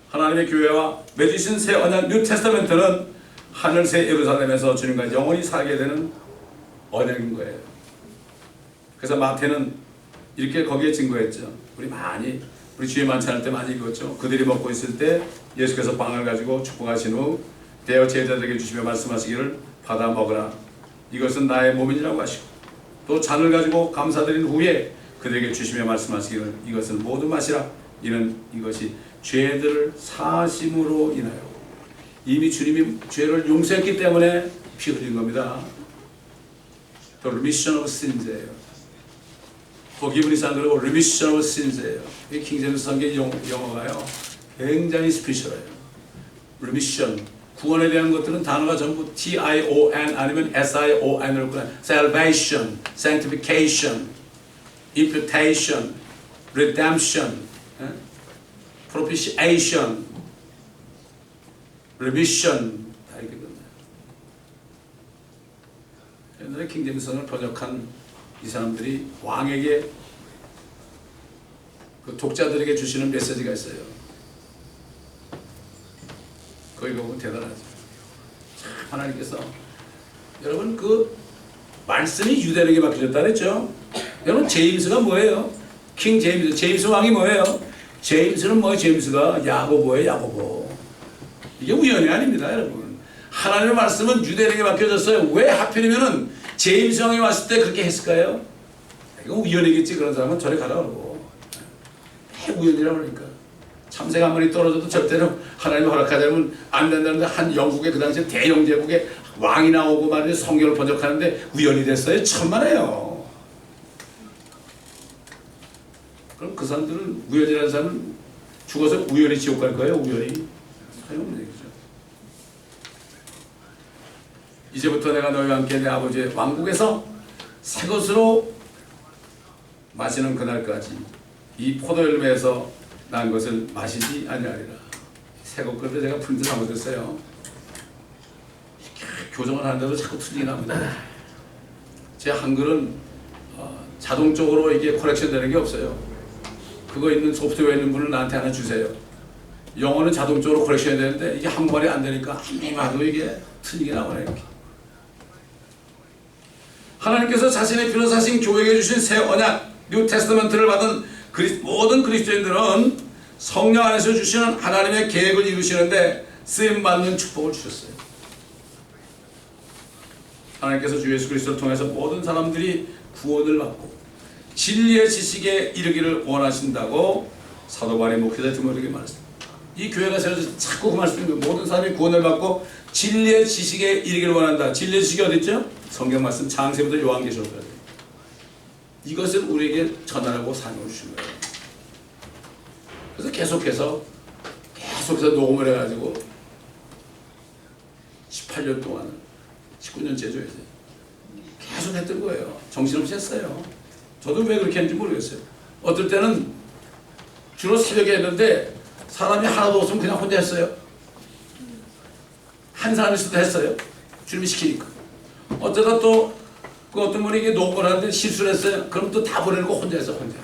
하나님의 교회와 맺으신 새 언약 뉴 테스타멘트는 하늘 새 예루살렘에서 주님과 영원히 살게 되는 언약인 거예요. 그래서 마태는 이렇게 거기에 증거했죠. 우리 주의 만찬할 때 많이 읽었죠. 그들이 먹고 있을 때 예수께서 빵을 가지고 축복하신 후 대여 제자들에게 주시며 말씀하시기를 받아 먹으라. 이것은 나의 몸이라고 하시고 또 잔을 가지고 감사드린 후에 그들에게 주시며 말씀하시기를 이것을 모두 마시라. 이는 이것이 죄들을 사심으로 인하여 이미 주님이 죄를 용서했기 때문에 피 흘린 겁니다. 또 remission of sins예요. forgiveness 안 그러고 remission of sins예요. 이 킹제임스 성경 영어가요 굉장히 스피셜해요. remission 구원에 대한 것들은 단어가 전부 T-I-O-N 아니면 S-I-O-N으로 끊어요. salvation, sanctification, imputation, redemption, propitiation, remission 다 이렇게 끝나요. 옛날에 킹제임스를 번역한 이 사람들이 왕에게 그 독자들에게 주시는 메시지가 있어요. 거기 보면 대단하죠. 하나님께서 여러분 그 말씀이 유대인에게 맡겨졌다 그랬죠. 여러분 제임스가 뭐예요? 킹 제임스 왕이 뭐예요? 제임스는 뭐예요? 제임스가 야고보예요. 야고보. 이게 우연이 아닙니다 여러분. 하나님의 말씀은 유대인에게 맡겨졌어요. 왜 하필이면은 제임스 왕이 왔을 때 그렇게 했을까요? 이거 우연이겠지. 그런 사람은 저리 가라 그러고 왜 우연이라고 그러니까 참새가 한 마리 떨어져도 절대로 하나님이 허락하자면 안 된다는데 한 영국의 그 당시에 대영 제국에 왕이 나오고 말이죠. 성경을 번역하는데 우연이 됐어요. 천만에요. 그럼 그 사람들은 우연이라는 사람은 죽어서 우연히 지옥 갈 거예요. 우연히 소용없는 얘기죠. 이제부터 내가 너희와 함께 내 아버지의 왕국에서 새 것으로 마시는 그날까지 이 포도열매에서 난 것을 마시지 아니하리라. 새 것 그런데 제가 프린트 잘못했어요. 교정을 하는데도 자꾸 틀리게 나옵니다. 제 한글은 자동적으로 이게 커렉션 되는 게 없어요. 그거 있는 소프트웨어 있는 분은 나한테 하나 주세요. 영어는 자동적으로 커렉션이 되는데 이게 한국말이 안 되니까 아무리 봐도 이게 틀리게 나오네. 이렇게. 하나님께서 자신의 피로 사신 교회에게 주신 새 언약 뉴 테스트먼트를 받은 모든 그리스도인들은 성령 안에서 주시는 하나님의 계획을 이루시는데 쓰임받는 축복을 주셨어요. 하나님께서 주 예수 그리스도를 통해서 모든 사람들이 구원을 받고 진리의 지식에 이르기를 원하신다고 사도 바울이 목회자 디모데에게 말했습니다. 이 교회가 세워져서 자꾸 그 말씀입니다. 모든 사람이 구원을 받고 진리의 지식에 이르기를 원한다. 진리의 지식이 어디 있죠? 성경 말씀 창세부터 요한계시록까지. 이것을 우리에게 전하라고 사명을 주신 거예요. 그래서 계속해서 녹음을 해가지고 18년 동안 19년째죠 이제 계속 했던 거예요. 정신없이 했어요. 저도 왜 그렇게 했는지 모르겠어요. 어떨 때는 주로 새벽에 했는데 사람이 하나도 없으면 그냥 혼자 했어요. 한 사람이 있을 때 했어요. 주님이 시키니까. 어쩌다 또 그 어떤 분이 이게 녹음을 하는데 실수를 했어요. 그럼 또 다 보내고 혼자 했어. 혼자.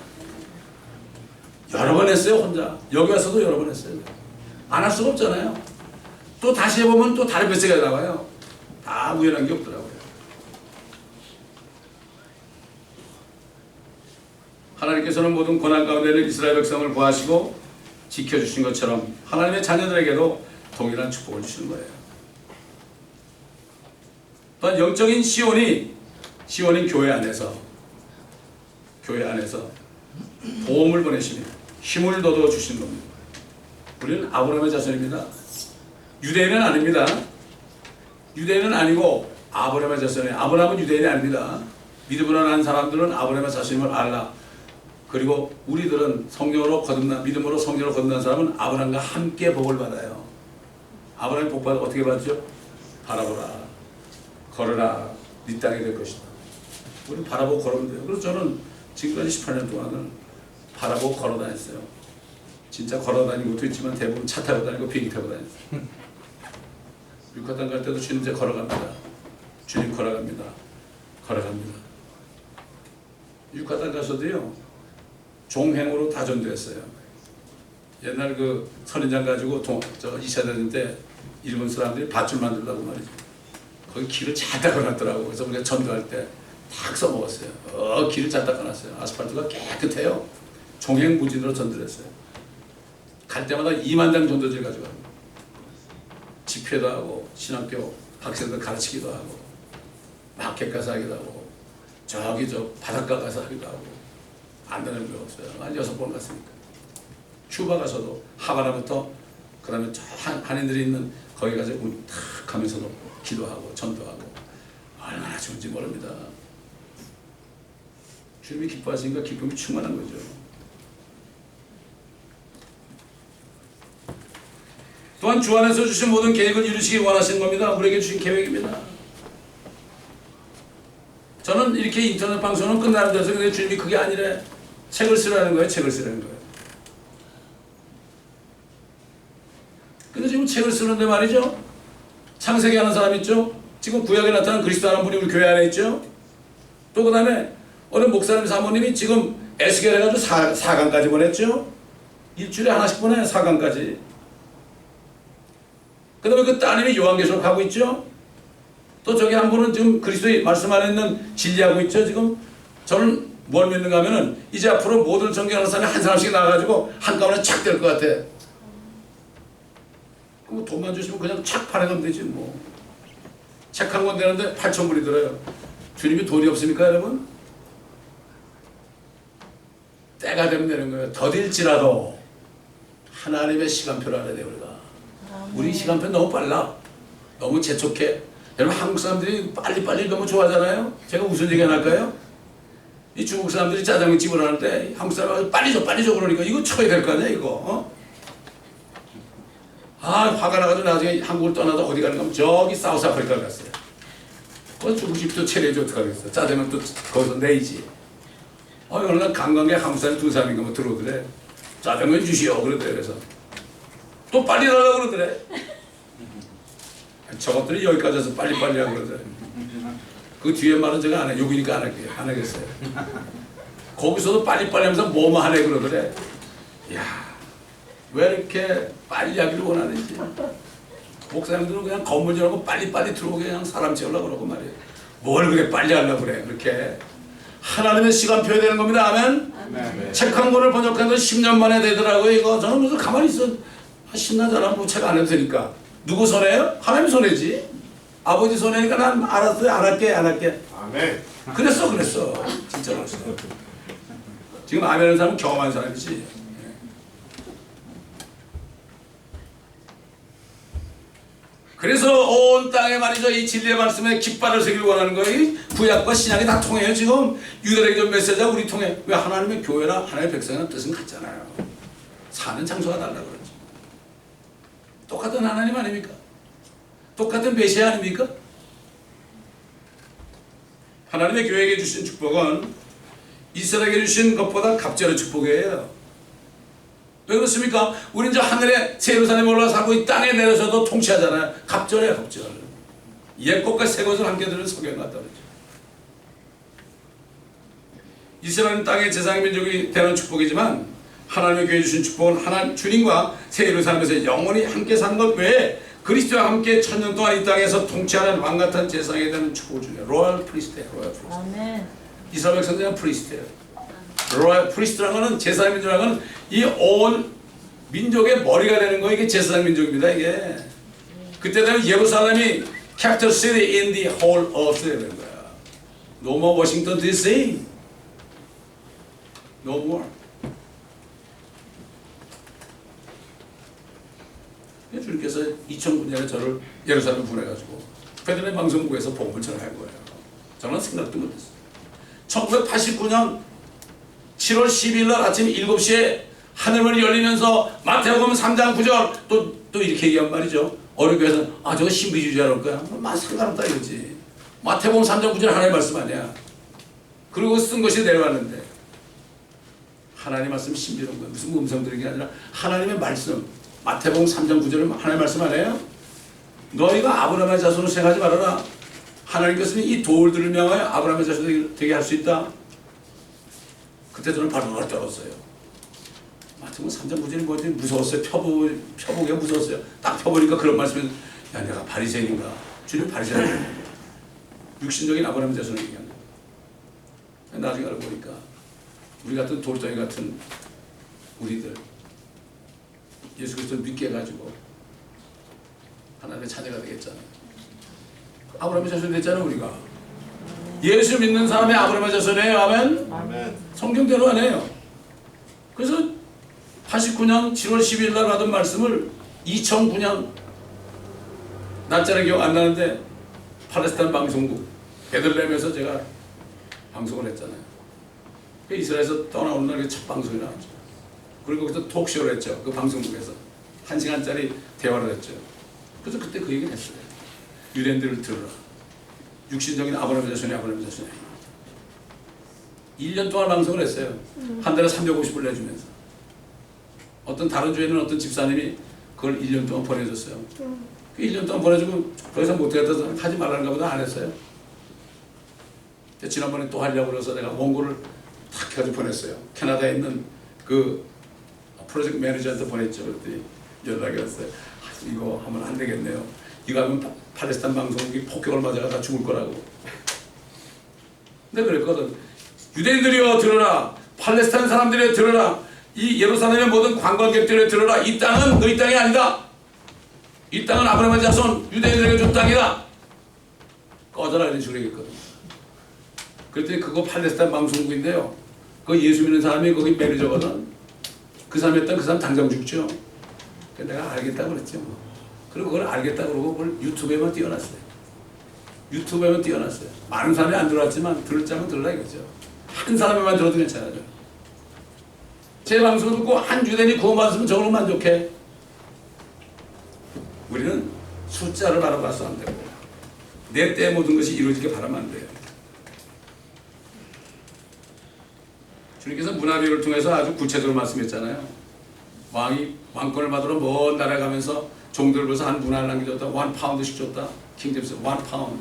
여러 번 했어요. 혼자. 여기 와서도 여러 번 했어요. 안 할 수가 없잖아요. 또 다시 해보면 또 다른 메시지가 나와요. 다 우연한 게 없더라고요. 하나님께서는 모든 고난 가운데는 이스라엘 백성을 구하시고 지켜주신 것처럼 하나님의 자녀들에게도 동일한 축복을 주시는 거예요. 또한 영적인 시온인 교회 안에서 도움을 보내시며 힘을 돋워 주신 겁니다. 우리는 아브라함의 자손입니다. 유대인은 아닙니다. 유대인은 아니고 아브라함의 자손이에요. 아브라함은 유대인이 아닙니다. 믿음으로 난 사람들은 아브라함의 자손임을 알라. 그리고 우리들은 믿음으로 성령으로 거듭난 사람은 아브라함과 함께 복을 받아요. 아브라함이 복받아 어떻게 받죠? 바라보라, 걸어라, 네 땅이 될 것이다. 우리 바라보고 걸으면 돼요. 그래서 저는 지금까지 18년 동안은 바라보고 걸어 다녔어요. 진짜 걸어 다니는 것도 있지만 대부분 차 타고 다니고 비행기 타고 다녔어요. 육하단 갈 때도 주님 이제 걸어갑니다. 주님 걸어갑니다. 걸어갑니다. 육하단 가서도요, 종행으로 다 전도했어요. 옛날 그 선인장 가지고 저 2차 대전 때 일본 사람들이 밧줄 만들려고 말이죠. 거기 길을 잘 닦아놨더라고. 그래서 우리가 전도할 때 탁 써먹었어요. 길을 잘 닦아놨어요. 아스팔트가 깨끗해요. 종횡무진으로 전도를 했어요. 갈 때마다 2만 장 전도지를 가져갑니다. 집회도 하고 신학교 학생들 가르치기도 하고 마켓 가서 하기도 하고 저기 저 바닷가 가서 하기도 하고 안 되는 게 없어요. 한 6번 갔으니까. 큐바 가서도 하바나부터 그 다음에 저 한인들이 있는 거기 가서 탁 하면서도 기도하고 전도하고 얼마나 좋은지 모릅니다. 주님이 기뻐하시니까 기쁨이 충만한 거죠. 또한 주 안에서 주신 모든 계획을 이루시기 원하시는 겁니다. 우리에게 주신 계획입니다. 저는 이렇게 인터넷 방송은 끝나는 데서 근데 주님이 그게 아니래. 책을 쓰라는 거예요. 책을 쓰라는 거예요. 근데 지금 책을 쓰는데 말이죠. 창세기 하는 사람 있죠. 지금 구약에 나타난 그리스도 하는 분이 우리 교회 안에 있죠. 또 그 다음에 어느 목사님 사모님이 지금 에스겔 해가지고 4강까지 보냈죠. 일주일에 하나씩 보내요. 4강까지. 그 다음에 그 따님이 요한계시록 하고 있죠. 또 저기 한 분은 지금 그리스도의 말씀 안에 있는 진리하고 있죠. 지금 저는 뭘 믿는가 하면은 이제 앞으로 모든 전개하는 사람이 한 사람씩 나와가지고 한꺼번에 착 될 것 같아. 그럼 돈만 주시면 그냥 착 팔아가면 되지 뭐. 책 한 권 되는데 8,000불이 들어요. 주님이 돈이 없습니까 여러분? 때가 되면 되는 거예요. 더딜지라도 하나님의 시간표를 알아야 돼요 우리가. 우리 시간표 너무 빨라. 너무 재촉해. 여러분 한국 사람들이 빨리빨리 너무 좋아하잖아요. 제가 무슨 얘기 하나 할까요? 이 중국 사람들이 짜장면 집을 하는데 한국 사람이 빨리 줘 그러니까 이거 쳐야 될 거 아니야 이거. 어? 아 화가 나가지고 나중에 한국을 떠나서 어디 가는가 하면 저기 사우스 아프리카 갔어요. 중국집도 차려야지 어떡하겠어. 짜장면 또 거기서 내이지. 어느 날 관광객 한국 사람 2-3인가 뭐 들어오더래. 짜장면 주시오 그러더래. 그래서 또 빨리 달라고 그러더래. 저것들이 여기까지 와서 빨리빨리 하고 그러더래. 그 뒤에 말은 제가 안 해. 욕이니까 안 할게요. 안 하겠어요. 거기서도 빨리빨리 하면서 뭐뭐 하네 그러더래. 야, 왜 이렇게 빨리 하기를 원하는지. 목사님들은 그냥 건물 지어놓고 빨리빨리 들어오게 그냥 사람 채우려고 그러고 말이에요. 뭘 그렇게 빨리 하려고 그래. 그렇게. 하나님의 시간표에 되는 겁니다. 아멘? 네. 책 한 권을 번역한 건 10년 만에 되더라고요. 이거 저는 무슨 가만히 있어. 신나잖아. 뭐 책 안 해도 되니까. 누구 손해요? 하나님 손해지. 아버지 손해니까 난 알았어요. 안 할게. 아멘. 그랬어. 진짜로 그랬어. 지금 아멘하는 사람은 경험한 사람이지. 그래서 온 땅에 말이죠. 이 진리의 말씀에 깃발을 세기를 원하는 거예요. 구약과 신약이 다 통해요. 지금 유대인에게 좀 메시지가 우리 통해. 왜 하나님의 교회나 하나님의 백성이나 뜻은 같잖아요. 사는 장소가 달라 그러죠. 똑같은 하나님 아닙니까? 똑같은 메시아 아닙니까? 하나님의 교회에게 주신 축복은 이스라엘에게 주신 것보다 갑절의 축복이에요. 왜 그렇습니까? 우린 저 하늘에 새 예루살렘에 올라가 살고 이 땅에 내려서도 통치하잖아요. 갑절이에요, 갑절. 옛 것과 새 것을 함께 들은 성경 같다 그러죠. 이스라엘은 땅의 제사장 민족이 되는 축복이지만 하나님의 교회 주신 축복은 하나님 주님과 새 예루살렘에서 영원히 함께 사는 것 외에 그리스도와 함께 천년 동안 이 땅에서 통치하는 왕같은 제사장이 되는 축복을 주네요. 로얄 프리스트예요. 로얄 프리스트. 아멘. 이스라엘 백성들은 프리스트예요. 로얄 프리스트라는 것은 제사장 민족이라는 것은 이 온 민족의 머리가 되는 거 이게 제사장 민족입니다. 이게 그때 되면 예루살렘이 capital city in the whole earth가 되는 거야. No more Washington D.C. No more. 주님께서 2009년에 저를 예루살렘 보내가지고 베들레헴 방송국에서 복음을 전할 거예요. 저는 생각도 못했어요. 1989년 7월 12일 날 아침 7시에 하늘문이 열리면서 마태복음 3장 9절 또 이렇게 얘기한 말이죠. 어느 교회에서 저거 신비주의자랄 거야. 상관없다 이거지. 마태복음 3장 9절 하나님의 말씀 아니야. 그리고 쓴 것이 내려왔는데 하나님의 말씀 신비로운 거야. 무슨 음성 들은 게 아니라 하나님의 말씀. 마태복음 3장 9절은 하나님의 말씀 아니에요? 너희가 아브라함의 자손을 생각하지 말아라. 하나님께서는 이 돌들을 명하여 아브라함의 자손이 되게 할 수 있다. 그때 저는 발을 떨었어요. 마태복음 3장 9절이 뭐지? 무서웠어요. 펴보기가 무서웠어요. 딱 펴보니까 그런 말씀이 야 내가 바리새인인가? 주님 바리새인인가? 육신적인 아브라함의 자손을 얘기하는 거예요. 나중에 알고 보니까 우리 같은 돌덩이 같은 우리들 예수 그리스도를 믿게 해가지고 하나님의 자녀가 되겠잖아요. 아브라함의 자손이 됐잖아요. 우리가 예수 믿는 사람의 아브라함의 자손이에요. 아멘. 아멘. 성경대로 안 해요. 그래서 89년 7월 12일 날 받은 말씀을 2009년 날짜는 기억 안 나는데 팔레스타인 방송국 베들레헴에서 제가 방송을 했잖아요. 이스라엘에서 떠나오는 날 첫 방송이 나왔죠. 그리고 거기서 톡쇼를 했죠. 그 방송국에서 1시간짜리 대화를 했죠. 그래서 그때 그 얘기를 했어요. 유대인들을 들으라. 육신적인 아브라함의 자손이 아브라함의 자손이 1년 동안 방송을 했어요. 한 달에 350불 내주면서. 어떤 다른 주에는 어떤 집사님이 그걸 1년 동안 보내줬어요. 1년 동안 보내주고 더 이상 못하겠다서 하지 말라는가 보다 안 했어요. 지난번에 또 하려고 그래서 내가 원고를 탁 해가지고 보냈어요. 캐나다에 있는 그 프로젝트 매니저한테 보냈죠. 그랬더니 연락이 왔어요. 이거 하면 안 되겠네요. 이거 하면 팔레스타인 방송국이 폭격을 맞아가 다 죽을 거라고. 근데 그랬거든. 유대인들이여 들어라. 팔레스타인 사람들이여 들어라. 이 예루살렘의 모든 관광객들이여 들어라. 이 땅은 너희 땅이 아니다. 이 땅은 아브라함의 자손 유대인들에게 준 땅이다. 꺼져라 이런 식으로 얘기했거든. 그랬더니 그거 팔레스타인 방송국인데요. 그 예수 믿는 사람이 거기 매니저거든. 그 사람 했던 그 사람 당장 죽죠. 내가 알겠다고 그랬죠. 그리고 그걸 알겠다고 그러고 그걸 유튜브에만 띄워놨어요. 유튜브에만 띄워놨어요. 많은 사람이 안 들어왔지만 들을 자면 들으라 이거죠. 한 사람에만 들어도 괜찮아요. 제 방송을 듣고 한 유대인이 구원받았으면 저걸로 만족해. 우리는 숫자를 바라봐서 안 되고 내 때의 모든 것이 이루어지게 바라면 안 돼요. 주님께서 문화비를 통해서 아주 구체적으로 말씀했잖아요. 왕이 왕권을 받으러 먼 나라에 가면서 종들을 벌써 한 문화를 남겨줬다. 1파운드씩 줬다. 킹제임스 1파운드.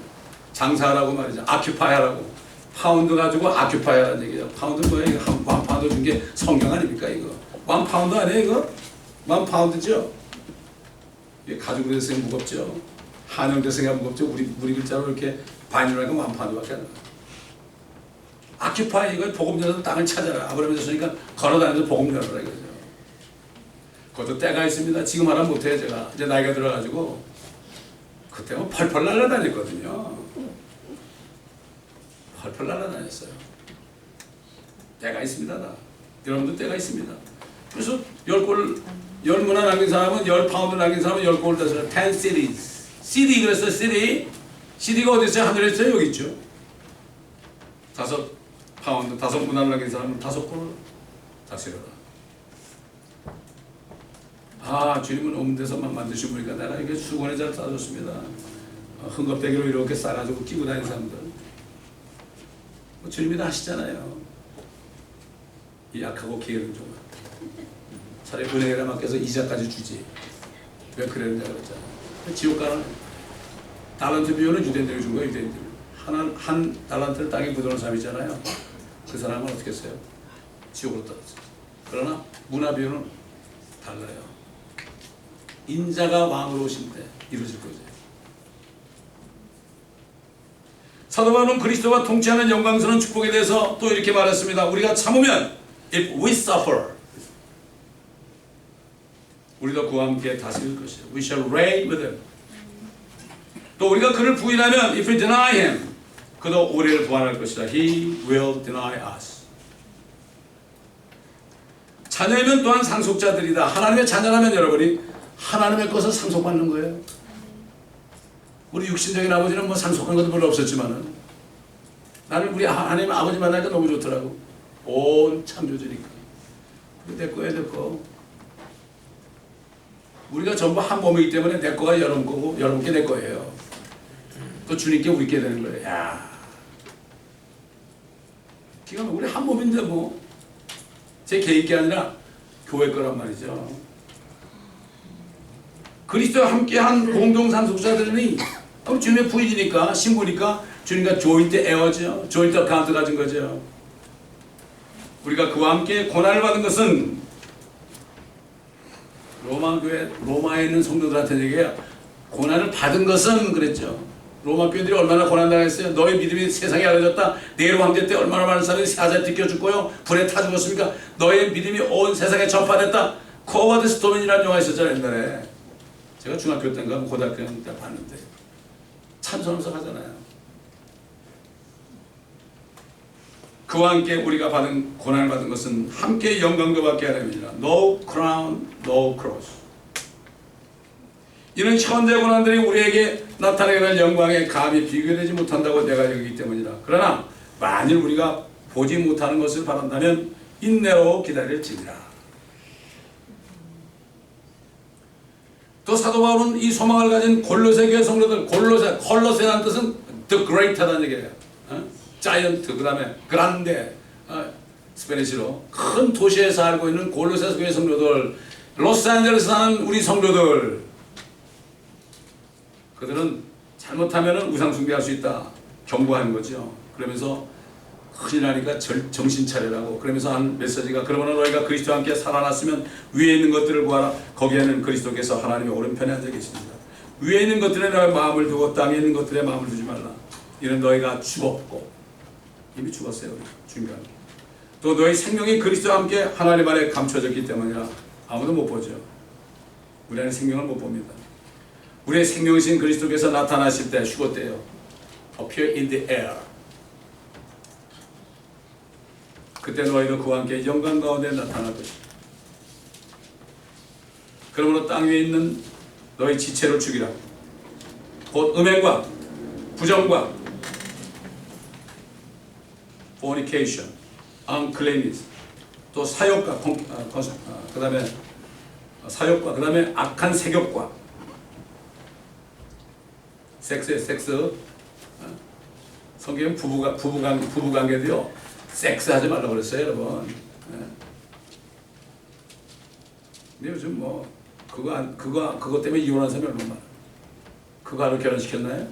장사하라고 말이죠. 아큐파이하라고. 파운드 가지고 아큐파이하라는 얘기죠. 파운드 뭐예요? 1파운드 준 게 성경 아닙니까 이거? 1파운드 아니에요 이거? 1파운드죠? 이게 가죽으로 돼서 무겁죠? 한영대생이 무겁죠? 우리 글자로 이렇게 바이닐하니까 1파운드밖에 안 나요. 아큐파이 이거 복음 열어서 땅을 찾아라. 아브라함이 줬으니까 걸어다니면서 복음 열어라 이거죠. 그것도 때가 있습니다. 지금 하라면 못해요 제가. 이제 나이가 들어가지고 그때 뭐 펄펄 날아다녔거든요. 펄펄 날아다녔어요. 때가 있습니다. 나. 여러분도 때가 있습니다. 그래서 10문화 남긴 사람은 10파운드 남긴 사람은 10골을 땄어요. 10 cities. CD 그랬어요. CD. CD가 어디 있어요? 하늘에 있어요? 여기 있죠. 5파운드, 5문화를 남긴 사람은 5골을 다스려라. 주님은 없는 데서만 만드시고 보니까 내가 이게 수건에 잘 싸줬습니다. 흥겁대기로 이렇게 싸가지고 끼고 다니는 사람들. 주님이 다 하시잖아요. 이 약하고 게으른 종아. 차라리 은행에다 맡겨서 이자까지 주지. 왜 그랬냐 그랬잖아. 지옥 가는 달란트 비율은 유대인들이 준 거예요. 유대인들. 한 달란트를 땅에 묻어놓은 사람이잖아요. 그 사람은 어떻게 했어요? 지옥으로 떨어졌어요. 그러나 문화 비율은 달라요. 인자가 왕으로 오실 때 이루어질 거죠. 사도 바울은 그리스도와 통치하는 영광스러운 축복에 대해서 또 이렇게 말했습니다. 우리가 참으면 if we suffer 우리도 그와 함께 다스릴 것이요. We shall reign with him. 또 우리가 그를 부인하면 if we deny him 그도 우리를 부인할 것이다. He will deny us. 자녀이면 또한 상속자들이다. 하나님의 자녀라면 여러분이 하나님의 것을 상속받는 거예요. 우리 육신적인 아버지는 뭐 상속한 것도 별로 없었지만은 나는 우리 하나님 아버지 만나니까 너무 좋더라고. 온 창조주니까. 내 거야 내 거. 우리가 전부 한 몸이기 때문에 내 거가 여러분 거고 여러분께 내 거예요. 또 주님께 우리께 되는 거예요. 야, 기가 막히게 우리 한 몸인데 뭐 제 개인 게 아니라 교회 거란 말이죠. 그리스도와 함께한 공동상속자들이 주님의 부인이니까 신부니까 주님과 조인트 에어죠. 조인트 어카운트 가진 거죠. 우리가 그와 함께 고난을 받은 것은 로마 교회 로마에 있는 성도들한테 얘기해요. 고난을 받은 것은 그랬죠. 로마 교인들이 얼마나 고난당했어요. 너의 믿음이 세상에 알려졌다. 네로 황제 때 얼마나 많은 사람이 사자에 뜯겨 죽고요. 불에 타 죽었습니까? 너의 믿음이 온 세상에 전파됐다. 코어드 스토맨이라는 영화 있었잖아요. 옛날에 제가 중학교 때인가 고등학교 때 봤는데 참선하면서 하잖아요. 그와 함께 우리가 받은 고난을 받은 것은 함께 영광도 받게 하려니라. No crown, no cross. 이는 현대 고난들이 우리에게 나타나게 될 영광에 감히 비교되지 못한다고 내가 여기기 때문이라. 그러나 만일 우리가 보지 못하는 것을 바란다면 인내로 기다릴지니라. 또 사도 바울은 이 소망을 가진 골로새 교회 성도들, 콜로세라는 뜻은 the great하다는 얘기예요. 자이언트, 그 다음에 그란데, 스페니시로 큰 도시에 살고 있는 골로새 교회 성도들, 로스앤젤레스 사는 우리 성도들, 그들은 잘못하면 우상 숭배할 수 있다 경고하는 거죠. 그러면서 큰일 나니까 정신 차리라고. 그러면서 한 메시지가 그러므로 너희가 그리스도와 함께 살아났으면 위에 있는 것들을 구하라. 거기에는 그리스도께서 하나님의 오른편에 앉아 계십니다. 위에 있는 것들에 너의 마음을 두고 땅에 있는 것들에 마음을 두지 말라. 이는 너희가 죽었고 이미 죽었어요. 우리 주님과 함께. 또 너희 생명이 그리스도와 함께 하나님 안에 감춰졌기 때문이라. 아무도 못 보죠. 우리 안에 생명을 못 봅니다. 우리의 생명이신 그리스도께서 나타나실 때 휴거때요. Appear in the air. 그때 너희도 그와 함께 영광 가운데 나타날 것이다. 그러므로 땅 위에 있는 너희 지체를 죽이라. 곧 음행과 부정과 fornication, uncleanness, 또 사욕과 그 다음에 사욕과 그 다음에 악한 색욕과 섹스. 성경은 부부관계도요 섹스 하지 말라고 그랬어요, 여러분. 근데 요즘 뭐 그거 때문에 이혼한 사람이 얼마나 많아. 그거 하러 결혼시켰나요?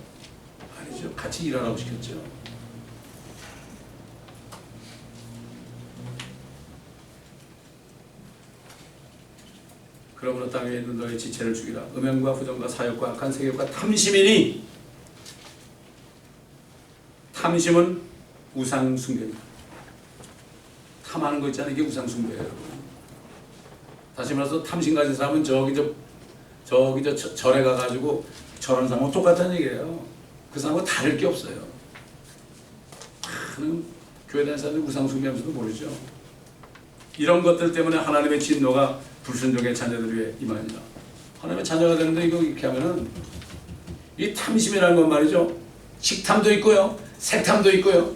아니죠. 같이 일하라고 시켰죠. 그러므로 땅에 있는 너의 지체를 죽이라. 음행과 부정과 사욕과 악한 세욕과 탐심이니. 탐심은 우상 숭배입니다. 탐하는 거 있잖아요. 이게 우상 숭배예요, 여러분. 다시 말해서 탐심 가진 사람은 저기 절에 가가지고 절하는 사람하고 똑같다는 얘기예요. 그 사람하고 다를 게 없어요. 많은 교회 다니는 사람들이 우상 숭배하면서도 모르죠. 이런 것들 때문에 하나님의 진노가 불순종의 자녀들 위해 임하니라. 하나님의 자녀가 되는데 이거 이렇게 하면은 이 탐심이라는 건 말이죠. 식탐도 있고요, 색탐도 있고요,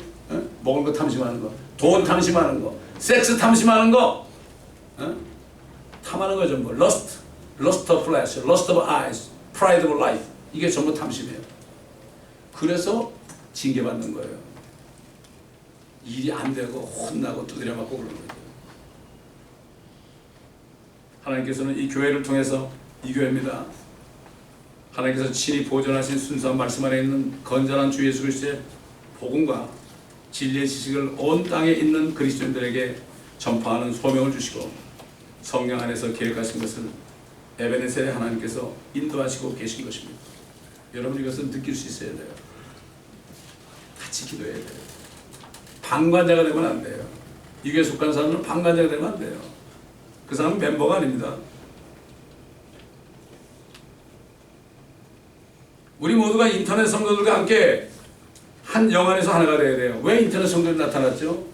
먹을 거 탐심하는 거, 돈 탐심하는 거, 섹스 탐심하는 거, 탐하는 거 전부 lust of flesh, lust of eyes, pride of life. 이게 전부 탐심이에요. 그래서 징계받는 거예요. 일이 안 되고 혼나고 두드려 맞고 그러는 거예요. 하나님께서는 이 교회를 통해서, 이 교회입니다, 하나님께서 친히 보존하신 순수한 말씀 안에 있는 건전한 주 예수 그리스도의 복음과 진리의 지식을 온 땅에 있는 그리스도인들에게 전파하는 소명을 주시고 성령 안에서 계획하신 것을 에베네셀의 하나님께서 인도하시고 계신 것입니다. 여러분 이것을 느낄 수 있어야 돼요. 같이 기도해야 돼요. 방관자가 되면 안 돼요. 이 교회에 속한 사람은 방관자가 되면 안 돼요. 그 사람은 멤버가 아닙니다. 우리 모두가 인터넷 성도들과 함께 한 영 안에서 하나가 되어야 돼요. 왜 인터넷 성도들이 나타났죠?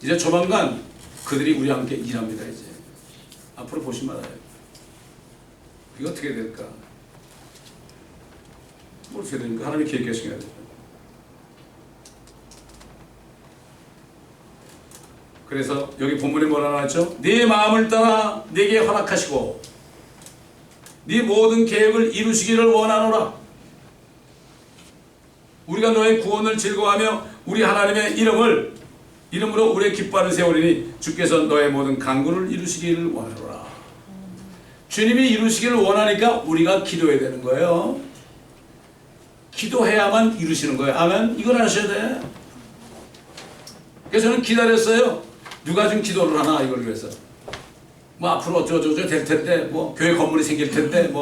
이제 조만간 그들이 우리와 함께 일합니다. 이제 앞으로 보시면 알아요. 이게 어떻게 될까? 어떻게 됩니까? 하나님이 계획하시게 해야 되죠. 그래서 여기 본문에 뭐라 나왔죠? 네 마음을 따라 네게 허락하시고 네 모든 계획을 이루시기를 원하노라. 우리가 너의 구원을 즐거워하며 우리 하나님의 이름으로 우리의 기뻐하는 세월이니 주께서 너의 모든 간구를 이루시기를 원하노라. 주님이 이루시기를 원하니까 우리가 기도해야 되는 거예요. 기도해야만 이루시는 거예요. 아멘. 이걸 아셔야 돼. 그래서 저는 기다렸어요. 누가 좀 기도를 하나 이걸 위해서. 뭐 앞으로 어쩌고저쩌고 될 텐데, 뭐 교회 건물이 생길 텐데,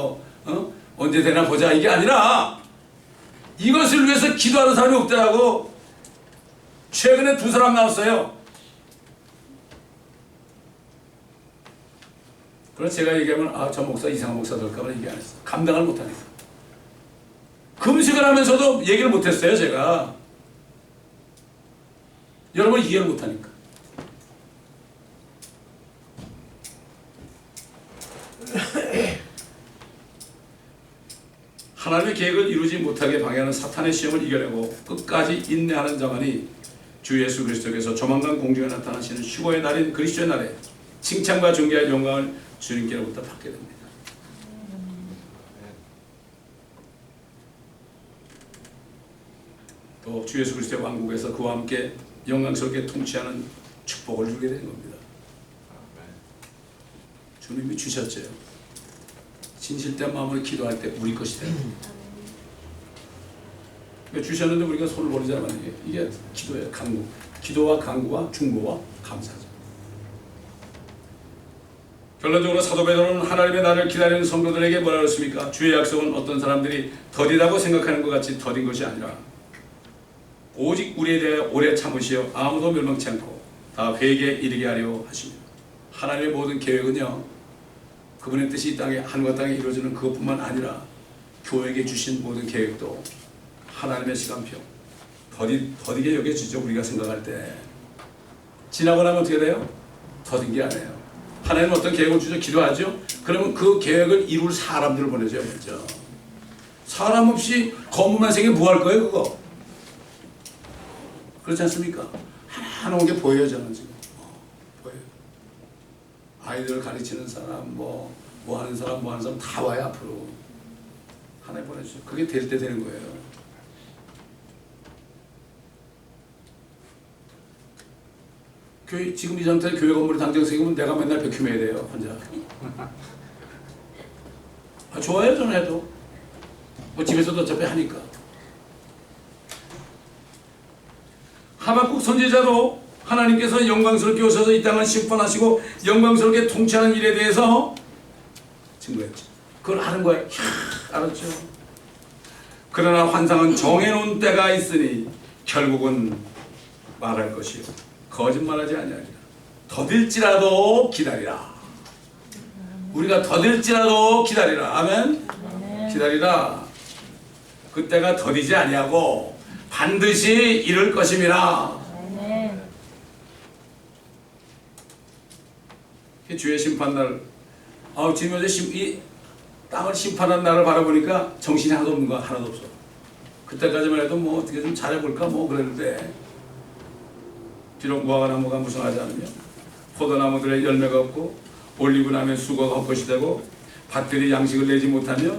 언제 되나 보자, 이게 아니라 이것을 위해서 기도하는 사람이 없더라고. 최근에 2사람 나왔어요. 그래서 제가 얘기하면 저 목사 이상한 목사 될까 봐 얘기 안 했어. 감당을 못하니까. 금식을 하면서도 얘기를 못했어요. 제가. 여러분 이해를 못하니까. 하나님의 계획을 이루지 못하게 방해하는 사탄의 시험을 이겨내고 끝까지 인내하는 자만이 주 예수 그리스도께서 조만간 공중에 나타나시는 휴거의 날인 그리스도의 날에 칭찬과 존귀와 영광을 주님께로부터 받게 됩니다. 또 주 예수 그리스도의 왕국에서 그와 함께 영광스럽게 통치하는 축복을 주게 되는 겁니다. 주님이 주셨죠. 진실된 마음으로 기도할 때 우리 것이 됩니다. 주셨는데 우리가 손을 버리잖아요. 이게 기도예요. 간구. 기도와 간구와 중보와 감사죠. 결론적으로 사도 베드로는 하나님의 날을 기다리는 성도들에게 뭐라 그랬습니까? 주의 약속은 어떤 사람들이 더디다고 생각하는 것 같이 더딘 것이 아니라 오직 우리에 대해 오래 참으시어 아무도 멸망치 않고 다 회개에 이르게 하려 하십니다. 하나님의 모든 계획은요, 그분의 뜻이 이 땅에 하늘과 땅에 이루어지는 그것뿐만 아니라 교회에게 주신 모든 계획도 하나님의 시간표 더디게 여겨지죠. 우리가 생각할 때 지나고 나면 어떻게 돼요? 더딘 게 아니에요. 하나님은 어떤 계획을 주죠? 기도하죠. 그러면 그 계획을 이룰 사람들을 보내줘야 되죠. 사람 없이 건물만 생기면 뭐 할 거예요 그거? 그렇지 않습니까? 하나하나 온 게 보여요. 저는 지금 보여요. 아이들 가르치는 사람 뭐 하는 사람 다 와요. 앞으로 하나님 보내주죠. 그게 될 때 되는 거예요. 교회, 지금 이 상태에 교회 건물이 당장 생기면 내가 맨날 백휴해야 돼요. 혼자. 좋아요. 저는 해도 뭐 집에서도 어차피 하니까. 하박국 선지자도 하나님께서 영광스럽게 오셔서 이 땅을 심판하시고 영광스럽게 통치하는 일에 대해서 증거했죠. 그걸 아는 거예요. 알았죠. 그러나 환상은 정해놓은 때가 있으니 결국은 말할 것이요 거짓말하지 아니하리라. 더딜지라도 기다리라. 우리가 더딜지라도 기다리라. 아멘. 기다리라. 그때가 더디지 아니하고 반드시 이룰 것임이라. 주의 심판날. 지금 요새 이 땅을 심판하는 날을 바라보니까 정신이 하나도 없는 거 하나도 없어. 그때까지만 해도 뭐 어떻게 좀 잘해볼까 뭐 그랬는데, 비록 무화과나무가 무성하지 않으며 포도나무들의 열매가 없고 올리브나무의 수고가 헛것이 되고 밭들이 양식을 내지 못하며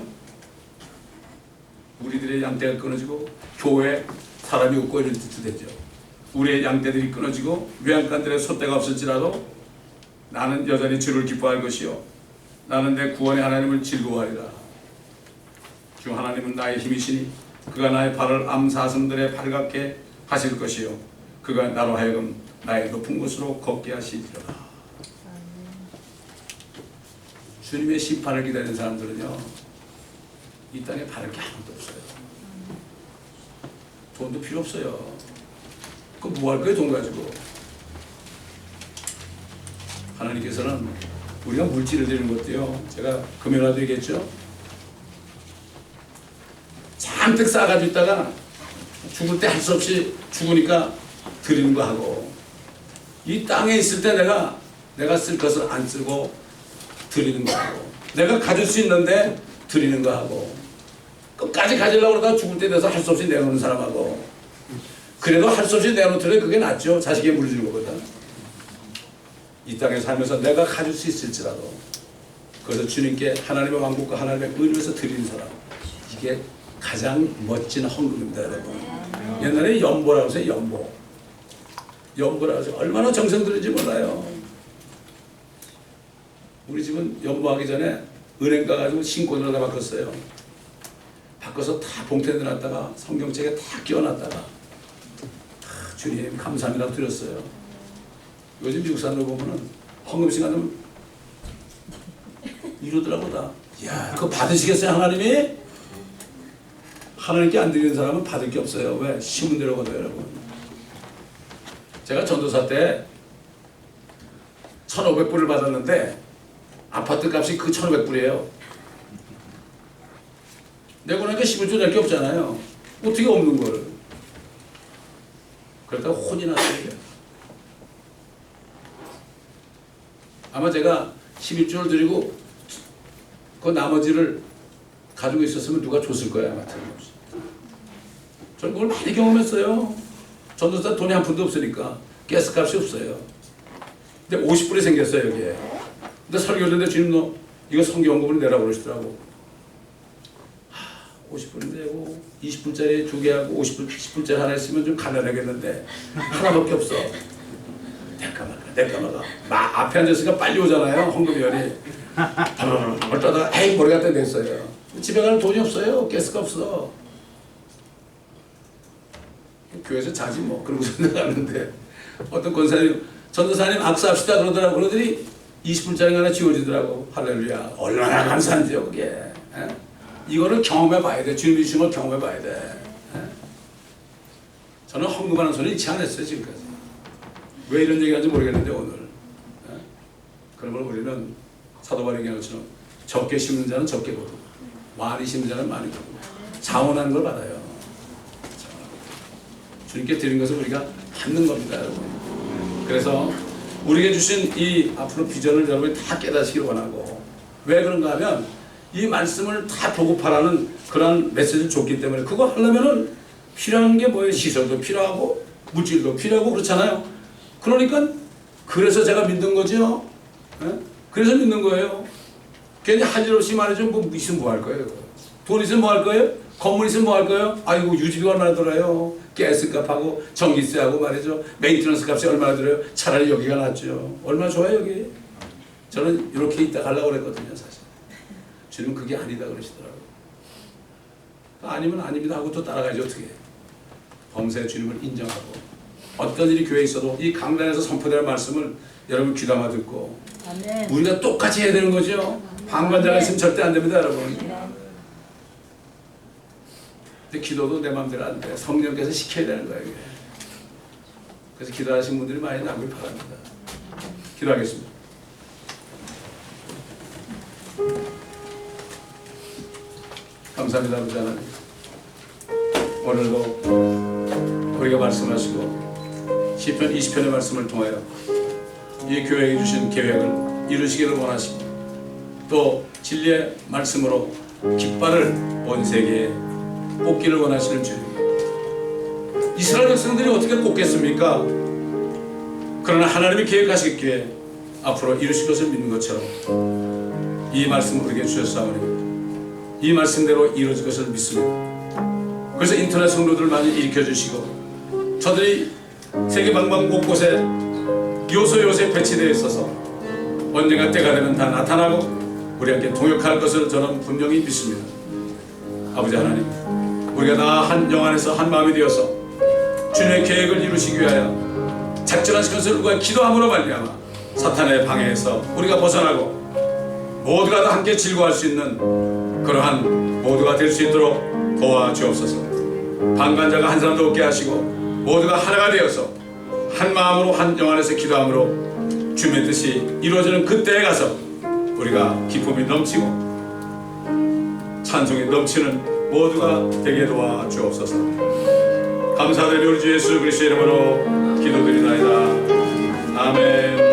우리들의 양떼가 끊어지고 교회에 사람이 없고 이런 뜻이 되죠. 우리의 양떼들이 끊어지고 외양간들의 솥대가 없을지라도 나는 여전히 주를 기뻐할 것이요 나는 내 구원의 하나님을 즐거워하리라. 주 하나님은 나의 힘이시니 그가 나의 발을 암사슴들의 발 같게 하실 것이요 그가 나로 하여금 나의 높은 곳으로 걷게 하시리라. 주님의 심판을 기다리는 사람들은요, 이 땅에 바랄 게 아무것도 없어요. 돈도 필요 없어요. 그럼 뭐 할 거예요, 돈 가지고? 하나님께서는 우리가 물질을 드리는 것도요, 제가 금요일에도 얘기했죠. 잔뜩 싸가지고 있다가 죽을 때 할 수 없이 죽으니까 드리는 거 하고, 이 땅에 있을 때 내가 쓸 것을 안 쓰고 드리는 거 하고, 내가 가질 수 있는데 드리는 거 하고, 끝까지 가지려고 그러다가 죽을 때 돼서 할 수 없이 내놓는 사람하고, 그래도 할 수 없이 내놓더라도 그게 낫죠. 자식에게 물주는 것보다. 이 땅에 살면서 내가 가질 수 있을지라도 그래서 주님께 하나님의 왕국과 하나님의 의를 위해서 드리는 사람, 이게 가장 멋진 헌금입니다, 여러분. 옛날에 연보라고 해서 연보라고 해서 얼마나 정성 들인지 몰라요. 우리 집은 연보하기 전에 은행 가가지고 신권을 다 바꿨어요. 바꿔서 다 봉투에 넣어놨다가 성경책에 다 끼워놨다가 주님 감사합니다 드렸어요. 요즘 미국 사람들 보면은 헌금 시간 되면 이러더라고 다. 야, 그거 받으시겠어요 하나님이? 하나님께 안 드리는 사람은 받을 게 없어요. 왜? 심은 대로 거둬요, 여러분. 제가 전도사 때 1,500불을 받았는데 아파트 값이 그 1,500불이에요. 내고 나니까 10을 낼 게 없잖아요. 어떻게 없는 거를. 그러다가 혼이 났어요. 아마 제가 11조를 드리고 그 나머지를 가지고 있었으면 누가 줬을 거예요. 아마 틀림없이. 저는 그걸 많이 경험했어요. 전도사 돈이 한 푼도 없으니까 가스값이 없어요. 근데 50불이 생겼어요 여기에. 근데 설교하는데 주님 너 이거 성경원금을 내라고 그러시더라고. 50불 내고 20불짜리 2개 하고 50불 80불짜리 하나 있으면 좀 가난하겠는데 하나밖에 없어. 내가 앞에 앉았으니까 빨리 오잖아요. 헌금위원이 어쩌다가 에이 머리 갖다 냈어요. 집에 가는 돈이 없어요. 가스가 없어. 교회에서 자지 뭐. 그러고서 나갔는데 어떤 권사님 전도사님 악수합시다 그러더라고. 그러더니 20불짜리 하나 지워지더라고. 할렐루야. 얼마나 감사한지요 그게. 에? 이거를 경험해 봐야 돼. 주님이 주신 걸 경험해 봐야 돼. 에? 저는 헌금하는 소리 잊지 않았어요 지금까지. 왜 이런 얘기하는지 모르겠는데 오늘. 에? 그러면 우리는 사도 바울이 얘기한 것처럼 적게 심는 자는 적게 거두고 많이 심는 자는 많이 거두고 자원하는 걸 받아요. 주님께 드린 것을 우리가 받는 겁니다, 여러분. 그래서 우리에게 주신 이 앞으로 비전을 여러분이 다 깨닫기를 원하고, 왜 그런가 하면 이 말씀을 다 보급하라는 그런 메시지를 줬기 때문에 그거 하려면은 필요한 게 뭐예요? 시설도 필요하고 물질도 필요하고 그렇잖아요. 그러니까 그래서 제가 믿는 거죠. 예? 그래서 믿는 거예요. 괜히 할 일 없이 말이죠. 뭐 있으면 뭐 할 거예요? 돈 있으면 뭐 할 거예요? 건물 있으면 뭐 할 거예요? 아이고 유지비가 얼마나 들어요? 가스값하고 전기세하고 말이죠. 메인테넌스 값이 얼마나 들어요? 차라리 여기가 낫죠. 얼마나 좋아요 여기. 저는 이렇게 있다 가려고 그랬거든요 사실. 주님은 그게 아니다 그러시더라고요. 아니면 아닙니다 하고 또 따라가야지 어떻게. 범사의 주님을 인정하고 어떤 일이 교회에 있어도 이 강단에서 선포될 말씀을 여러분 귀담아 듣고 아멘. 우리가 똑같이 해야 되는 거죠. 방관자가 있으면 절대 안 됩니다 여러분. 근데 기도도 내 마음대로 안 돼. 성령께서 시켜야 되는 거예요. 이게. 그래서 기도하신 분들이 많이 나오길 바랍니다. 기도하겠습니다. 감사합니다 아버지 하나님. 오늘도 우리가 말씀하시고 시편 20편의 말씀을 통하여 이 교회에 주신 계획을 이루시기를 원하시고 또 진리의 말씀으로 깃발을 온 세계에 뽑기를 원하시는 주님. 이스라엘 백성들이 어떻게 뽑겠습니까? 그러나 하나님이 계획하시기에 앞으로 이루실 것을 믿는 것처럼 이 말씀을 우리에게 주셨사오니 이 말씀대로 이루어질 것을 믿습니다. 그래서 인터넷 성도들 많이 일으켜주시고 저들이 세계 방방 곳곳에 요소요소에 배치되어 있어서 언젠가 때가 되면 다 나타나고 우리에게 동역할 것을 저는 분명히 믿습니다. 아버지 하나님, 우리가 다 한 영 안에서 한 마음이 되어서 주님의 계획을 이루시기 위하여 작정하신 것을 우리가 기도함으로 말미암아 사탄의 방해에서 우리가 벗어나고 모두가 다 함께 즐거워할 수 있는 그러한 모두가 될 수 있도록 도와주옵소서. 방관자가 한 사람도 없게 하시고 모두가 하나가 되어서 한 마음으로 한 영 안에서 기도함으로 주님의 뜻이 이루어지는 그때에 가서 우리가 기쁨이 넘치고 찬송이 넘치는 모두가 되게 도와주옵소서. 감사드리며 우리 주 예수 그리스도의 이름으로 기도드리나이다. 아멘.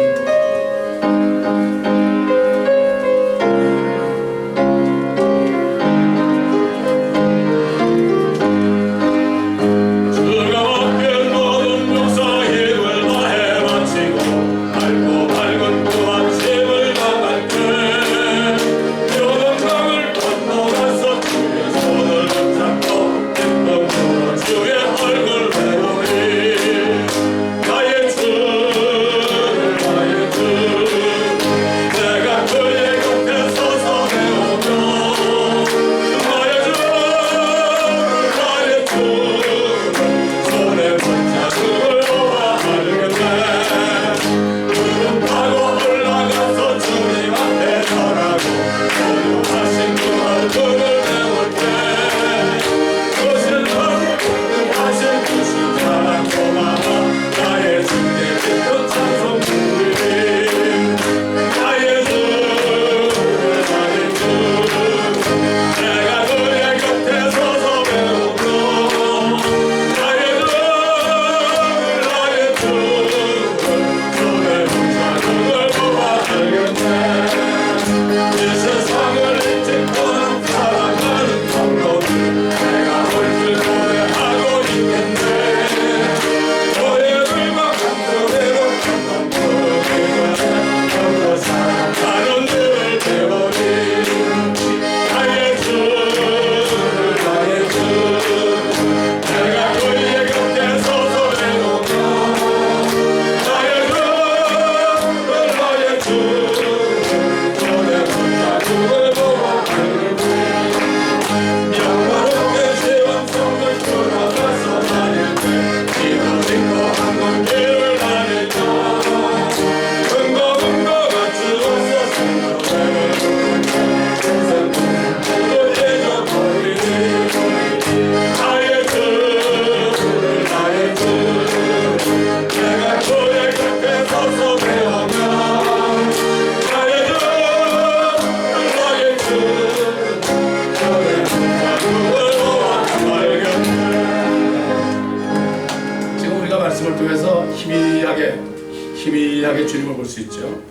그래서 희미하게 주님을 볼 수 있죠.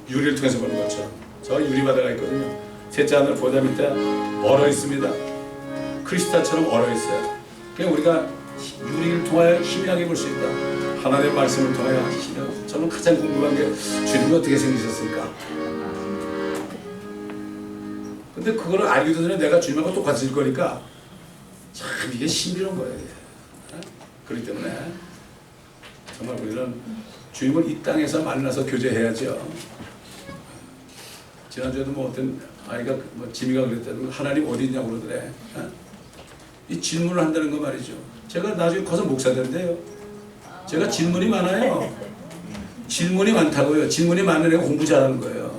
유리를 통해서 보는 것처럼. 저 유리바다가 있거든요. 셋째 하늘 보좌 밑에 얼어 있습니다. 크리스탈처럼 얼어 있어요. 그냥 우리가 유리를 통하여 희미하게 볼 수 있다. 하나님의 말씀을 통하여 희미하게. 저는 가장 궁금한 게 주님이 어떻게 생기셨을까? 근데 그거를 알기도 전에 내가 주님하고 똑같을 거니까 참 이게 신비로운 거예요. 그렇기 때문에 정말 우리는 주님을 이 땅에서 만나서 교제해야죠. 지난주에도 뭐 어떤 아이가 뭐 지미가 그랬다는 하나님 어디 있냐고 그러더래. 이 질문을 한다는 거 말이죠. 제가 나중에 커서 목사 된대요. 제가 질문이 많아요. 질문이 많다고요. 질문이 많은 애가 공부 잘하는 거예요.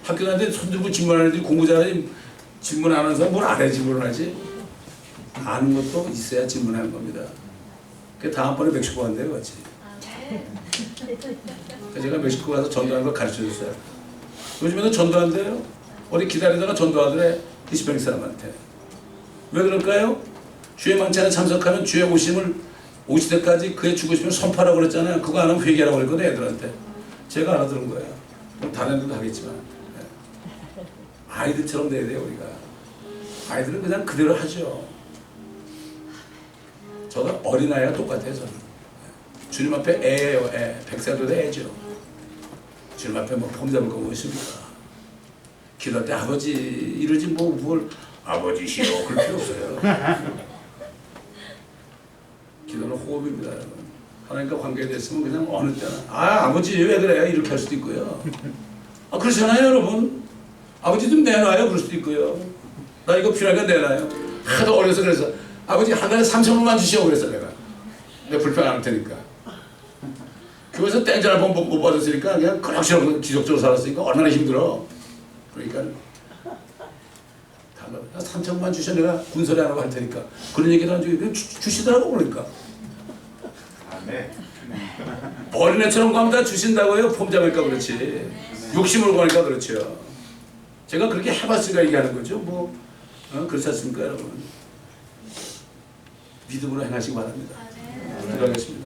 학교 다니는데 손 들고 질문하는 애들이 공부 잘하지 질문 안 하는 사람 뭘 안 해 질문을 하지? 아는 것도 있어야 질문하는 겁니다. 그 다음번에 멕시코 간대요, 같이. 제가 멕시코 가서 전도하는 걸 가르쳐 줬어요. 요즘에는 전도한대요. 어디 기다리다가 전도하더래, 히스패닉 사람한테. 왜 그럴까요? 주의 만찬에 참석하면 주의 오심을 오실 때까지 그의 죽으심을 선포하라고 그랬잖아요. 그거 안 하면 회개하라고 그랬거든, 애들한테. 제가 알아들은 거예요. 다른 애들도 하겠지만. 아이들처럼 돼야 돼요, 우리가. 아이들은 그냥 그대로 하죠. 저도 어린아이와 똑같아요, 저는. 주님 앞에 애예요, 애. 100살도 애죠. 주님 앞에 뭐 폼 잡을 거 뭐 있습니까? 기도할 때 아버지 이러지 뭐 뭘 아버지시오 그럴 필요 없어요. 기도는 호흡입니다, 여러분. 하나님과 관계됐으면 그냥 어느 때나 아버지 왜 그래 이렇게 할 수도 있고요. 그렇잖아요, 여러분. 아버지 좀 내놔요 그럴 수도 있고요. 나 이거 필요하니까 내놔요. 하도 어려서 그래서 아버지 한 달에 3,000원만 주시오 그랬어 내가 불평 안 할 테니까. 교회에서 땡전 한 번 못 받았으니까 그냥 그럭저럭 기적적으로 살았으니까 얼마나 힘들어. 그러니까 3,000원만 주셔 내가 군소리 안 하고 할 테니까. 그런 얘기도 안 주고 주시더라고. 그러니까 어린애처럼 가면 다 주신다고요. 폼 잡을까 그렇지. 욕심으로 가니까 그렇죠. 제가 그렇게 해봤으니까 얘기하는 거죠. 뭐 그렇지 않습니까, 여러분? 믿음으로 행하시기 바랍니다. 기도하겠습니다.